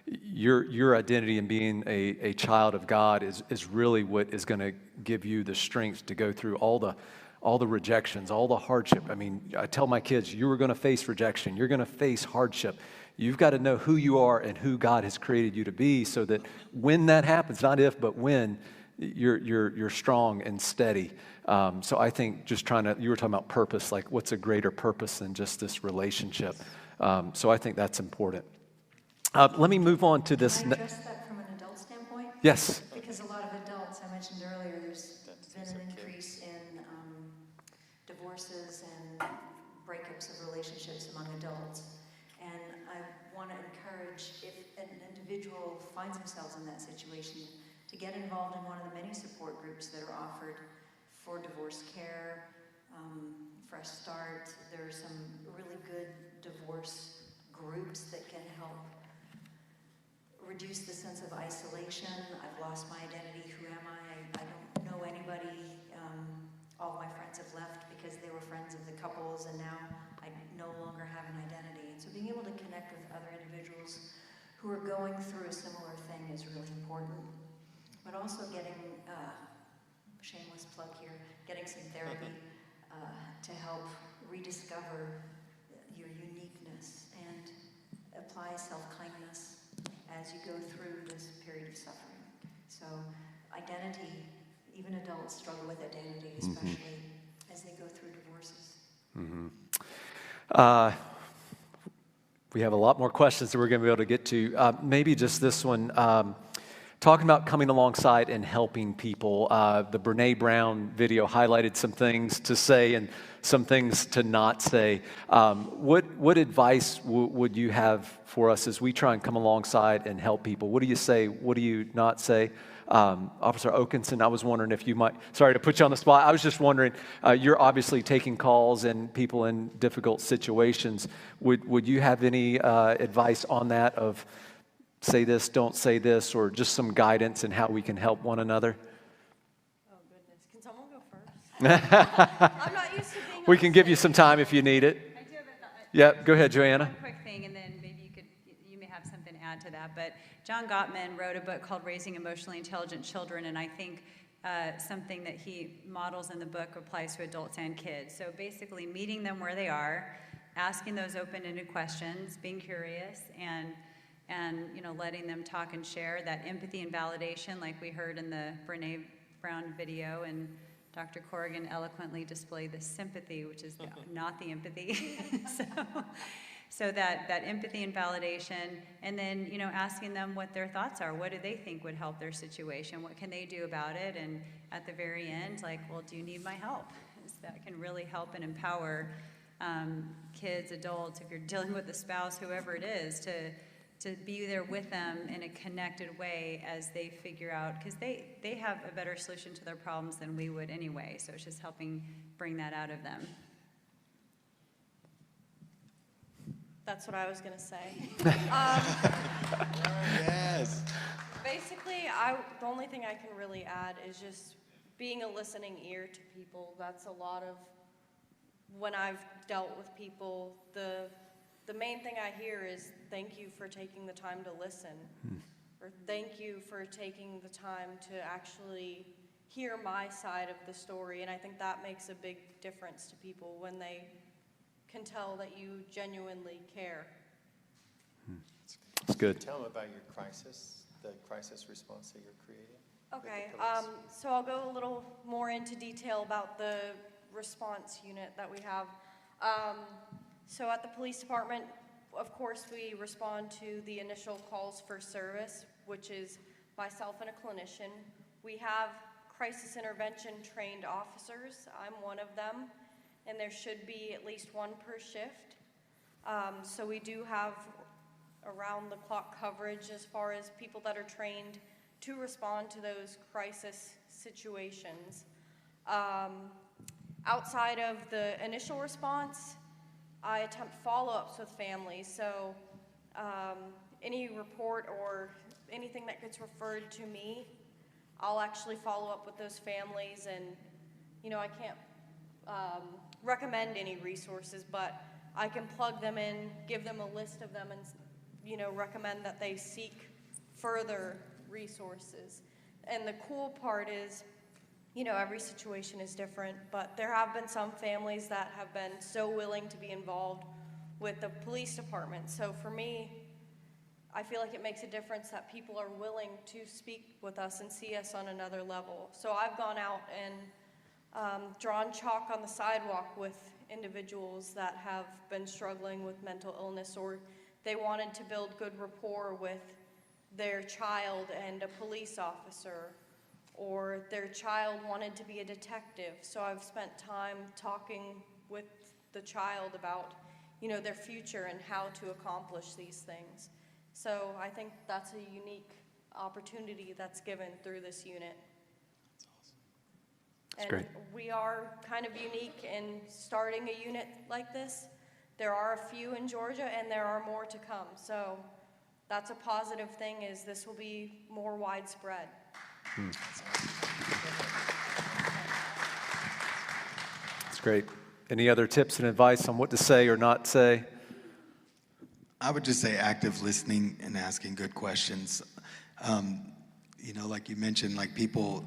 your identity in being a child of God is really what is going to give you the strength to go through all the rejections, all the hardship. I mean, I tell my kids, you are going to face rejection. You're going to face hardship. You've got to know who you are and who God has created you to be, so that when that happens, not if, but when, you're strong and steady. So I think just you were talking about purpose, like what's a greater purpose than just this relationship? So I think that's important. Let me move on to this. Can I address that from an adult standpoint? Yes. Because a lot of adults, I mentioned earlier, there's been an increase in divorces and breakups of relationships among adults. And I want to encourage, if an individual finds themselves in that situation, to get involved in one of the many support groups that are offered for divorce care, Fresh Start. There are some really good divorce groups that can help reduce the sense of isolation. I've lost my identity. Who am I? I don't know anybody. All of my friends have left because they were friends of the couples, and now I no longer have an identity. And so being able to connect with other individuals who are going through a similar thing is really important. But also getting, shameless plug here, getting some therapy to help rediscover your uniqueness and apply self-kindness as you go through this period of suffering. So identity, even adults struggle with identity, especially as they go through divorces. We have a lot more questions that we're going to be able to get to. Maybe just this one. Talking about coming alongside and helping people. The Brene Brown video highlighted some things to say and some things to not say. What advice would you have for us as we try and come alongside and help people? What do you say? What do you not say? Officer Okinson, I was wondering if you might, sorry to put you on the spot, I was just wondering, you're obviously taking calls and people in difficult situations. Would you have any advice on that of say this, don't say this, or just some guidance in how we can help one another? Oh, goodness. Can someone go first? I'm not used to being We can give you some time if you need it. I do have a thought. Yeah, go ahead, Joanna. One quick thing, and then maybe you may have something to add to that. But John Gottman wrote a book called Raising Emotionally Intelligent Children, and I think something that he models in the book applies to adults and kids. So basically meeting them where they are, asking those open-ended questions, being curious, and letting them talk and share that empathy and validation, like we heard in the Brene Brown video, and Dr. Corrigan eloquently displayed the sympathy, which is not the empathy. so that empathy and validation, and then asking them what their thoughts are. What do they think would help their situation? What can they do about it? And at the very end, like, well, do you need my help? That can really help and empower kids, adults, if you're dealing with a spouse, whoever it is, to be there with them in a connected way as they figure out, because they have a better solution to their problems than we would anyway. So it's just helping bring that out of them. That's what I was going to say. Yes. Basically, the only thing I can really add is just being a listening ear to people. That's a lot of when I've dealt with people, the main thing I hear is thank you for taking the time to listen, or thank you for taking the time to actually hear my side of the story. And I think that makes a big difference to people when they can tell that you genuinely care. It's good. Tell them about your crisis, the crisis response that you're creating. Okay, so I'll go a little more into detail about the response unit that we have. So at the police department, of course, we respond to the initial calls for service, which is myself and a clinician. We have crisis intervention trained officers. I'm one of them, and there should be at least one per shift. So we do have around-the-clock coverage as far as people that are trained to respond to those crisis situations. Outside of the initial response, I attempt follow-ups with families. So any report or anything that gets referred to me, I'll actually follow up with those families. And, I can't recommend any resources, but I can plug them in, give them a list of them, and, recommend that they seek further resources. And the cool part is, every situation is different, but there have been some families that have been so willing to be involved with the police department. So for me, I feel like it makes a difference that people are willing to speak with us and see us on another level. So I've gone out and drawn chalk on the sidewalk with individuals that have been struggling with mental illness, or they wanted to build good rapport with their child and a police officer, or their child wanted to be a detective. So I've spent time talking with the child about, their future and how to accomplish these things. So I think that's a unique opportunity that's given through this unit. That's awesome. That's And great. we are kind of unique in starting a unit like this. There are a few in Georgia, and there are more to come. So that's a positive thing, is this will be more widespread. That's great. Any other tips and advice on what to say or not say? I would just say active listening and asking good questions. Like you mentioned, like people,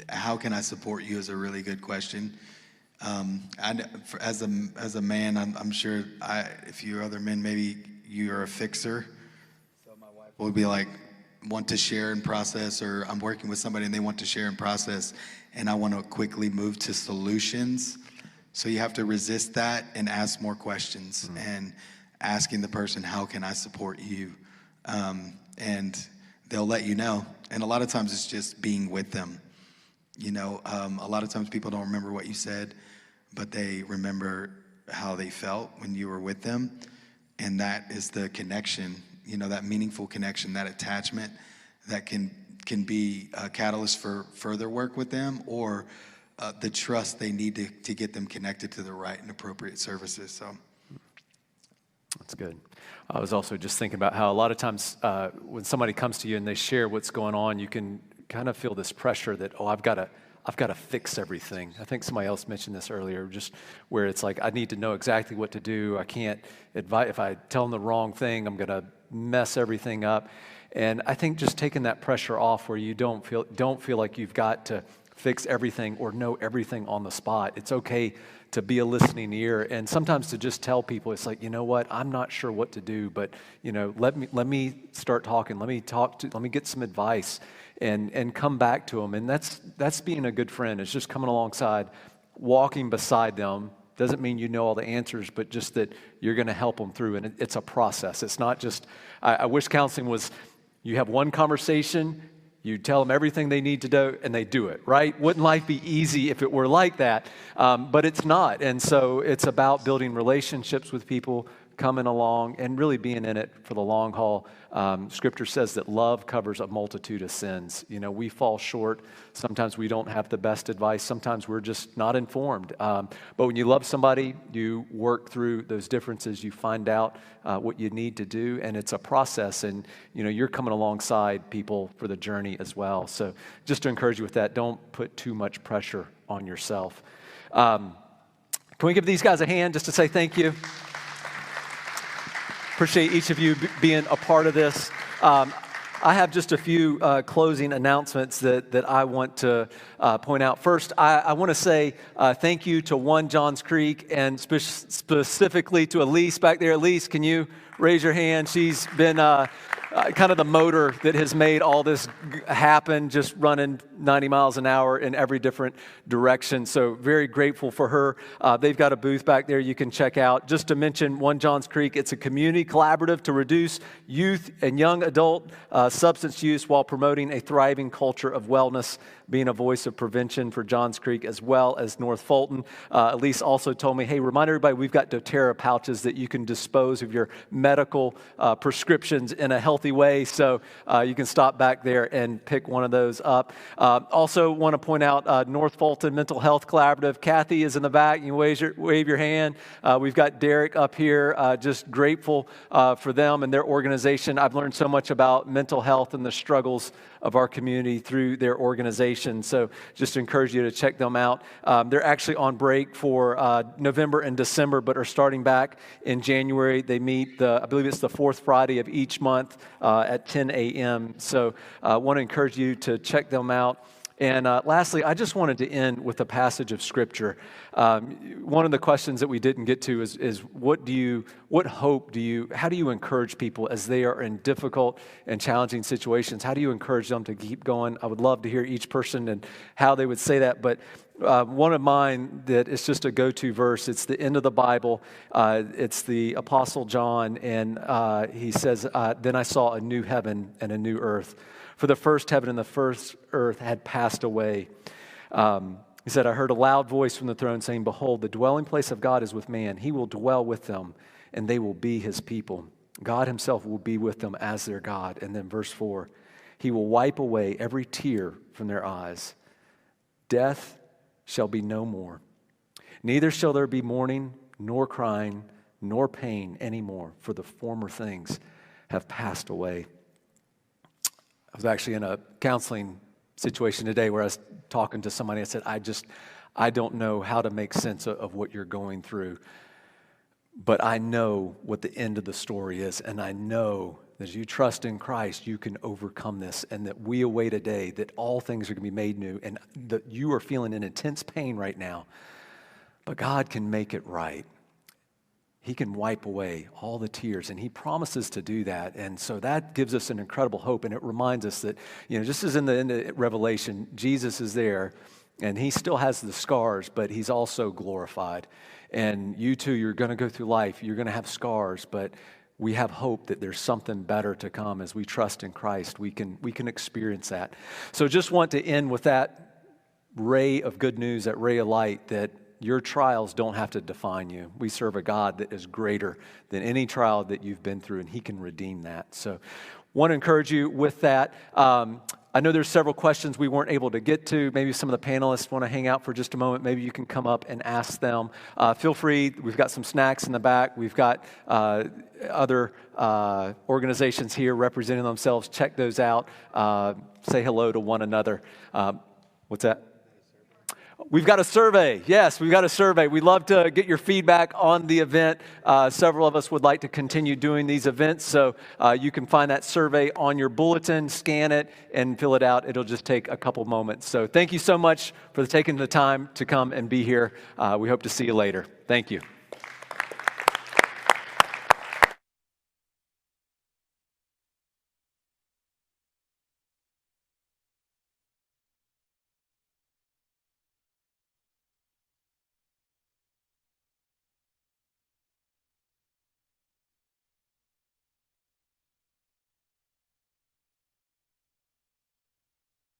how can I support you is a really good question. As a man, I'm sure if you're other men, maybe you're a fixer. So my wife will be like, want to share and process, or I'm working with somebody and they want to share and process, and I want to quickly move to solutions. So you have to resist that and ask more questions, and asking the person, how can I support you? And they'll let you know. And a lot of times it's just being with them. A lot of times people don't remember what you said, but they remember how they felt when you were with them. And that is the connection, that meaningful connection, that attachment that can be a catalyst for further work with them, or the trust they need to get them connected to the right and appropriate services. So That's good. I was also just thinking about how a lot of times when somebody comes to you and they share what's going on, you can kind of feel this pressure that, I've got to fix everything. I think somebody else mentioned this earlier, just where it's like, I need to know exactly what to do. I can't advise, if I tell them the wrong thing, I'm going to mess everything up. And I think just taking that pressure off, where you don't feel like you've got to fix everything or know everything on the spot. It's okay to be a listening ear, and sometimes to just tell people, it's like, what, I'm not sure what to do, but let me start talking. Let me get some advice, and come back to them. And that's being a good friend. It's just coming alongside, walking beside them. Doesn't mean you know all the answers, but just that you're going to help them through. And it's a process. It's not just, I wish counseling was, you have one conversation, You tell them everything they need to do, and they do it, right? Wouldn't life be easy if it were like that? But it's not. And so it's about building relationships with people, coming along, and really being in it for the long haul. Scripture says that love covers a multitude of sins. You know, we fall short. Sometimes we don't have the best advice. Sometimes we're just not informed. But when you love somebody, you work through those differences. You find out what you need to do, and it's a process. And, you know, you're coming alongside people for the journey as well. So just to encourage you with that, don't put too much pressure on yourself. Can we give these guys a hand just to say thank you? Appreciate each of you being a part of this. I have just a few closing announcements that I want to point out. First, I want to say thank you to One Johns Creek, and specifically to Elise back there. Elise, can you raise your hand? She's been kind of the motor that has made all this happen, just running 90 miles an hour in every different direction. So very grateful for her. They've got a booth back there you can check out. Just to mention One Johns Creek, it's a community collaborative to reduce youth and young adult substance use while promoting a thriving culture of wellness, being a voice of prevention for Johns Creek as well as North Fulton. Elise also told me, hey, remind everybody we've got doTERRA pouches that you can dispose of your medical prescriptions in a healthy way, so you can stop back there and pick one of those up. Also want to point out North Fulton Mental Health Collaborative. Kathy is in the back. You can wave your hand. We've got Derek up here. Just grateful for them and their organization. I've learned so much about mental health and the struggles of our community through their organization. So just encourage you to check them out. They're actually on break for November and December, but are starting back in January. They meet I believe it's the fourth Friday of each month at 10 a.m. So I want to encourage you to check them out. And lastly, I just wanted to end with a passage of Scripture. One of the questions that we didn't get to is how do you encourage people as they are in difficult and challenging situations? How do you encourage them to keep going? I would love to hear each person and how they would say that. But one of mine that is just a go-to verse, it's the end of the Bible. It's the Apostle John, and he says, then I saw a new heaven and a new earth. For the first heaven and the first earth had passed away. He said, I heard a loud voice from the throne saying, behold, the dwelling place of God is with man. He will dwell with them, and they will be his people. God himself will be with them as their God. And then verse 4, he will wipe away every tear from their eyes. Death shall be no more. Neither shall there be mourning, nor crying, nor pain anymore, for the former things have passed away. I was actually in a counseling situation today where I was talking to somebody. I said, I don't know how to make sense of what you're going through, but I know what the end of the story is, and I know that as you trust in Christ, you can overcome this, and that we await a day that all things are going to be made new, and that you are feeling an intense pain right now, but God can make it right. He can wipe away all the tears, and he promises to do that. And so that gives us an incredible hope, and it reminds us that, just as in the end of Revelation, Jesus is there, and he still has the scars, but he's also glorified. And you too, you're going to go through life, you're going to have scars, but we have hope that there's something better to come as we trust in Christ. We can experience that. So just want to end with that ray of good news, that ray of light, that your trials don't have to define you. We serve a God that is greater than any trial that you've been through, and he can redeem that. So want to encourage you with that. I know there's several questions we weren't able to get to. Maybe some of the panelists want to hang out for just a moment. Maybe you can come up and ask them. Feel free. We've got some snacks in the back. We've got other organizations here representing themselves. Check those out. Say hello to one another. What's that? We've got a survey. Yes, we've got a survey. We'd love to get your feedback on the event. Several of us would like to continue doing these events, so you can find that survey on your bulletin, scan it, and fill it out. It'll just take a couple moments. So thank you so much for taking the time to come and be here. We hope to see you later. Thank you.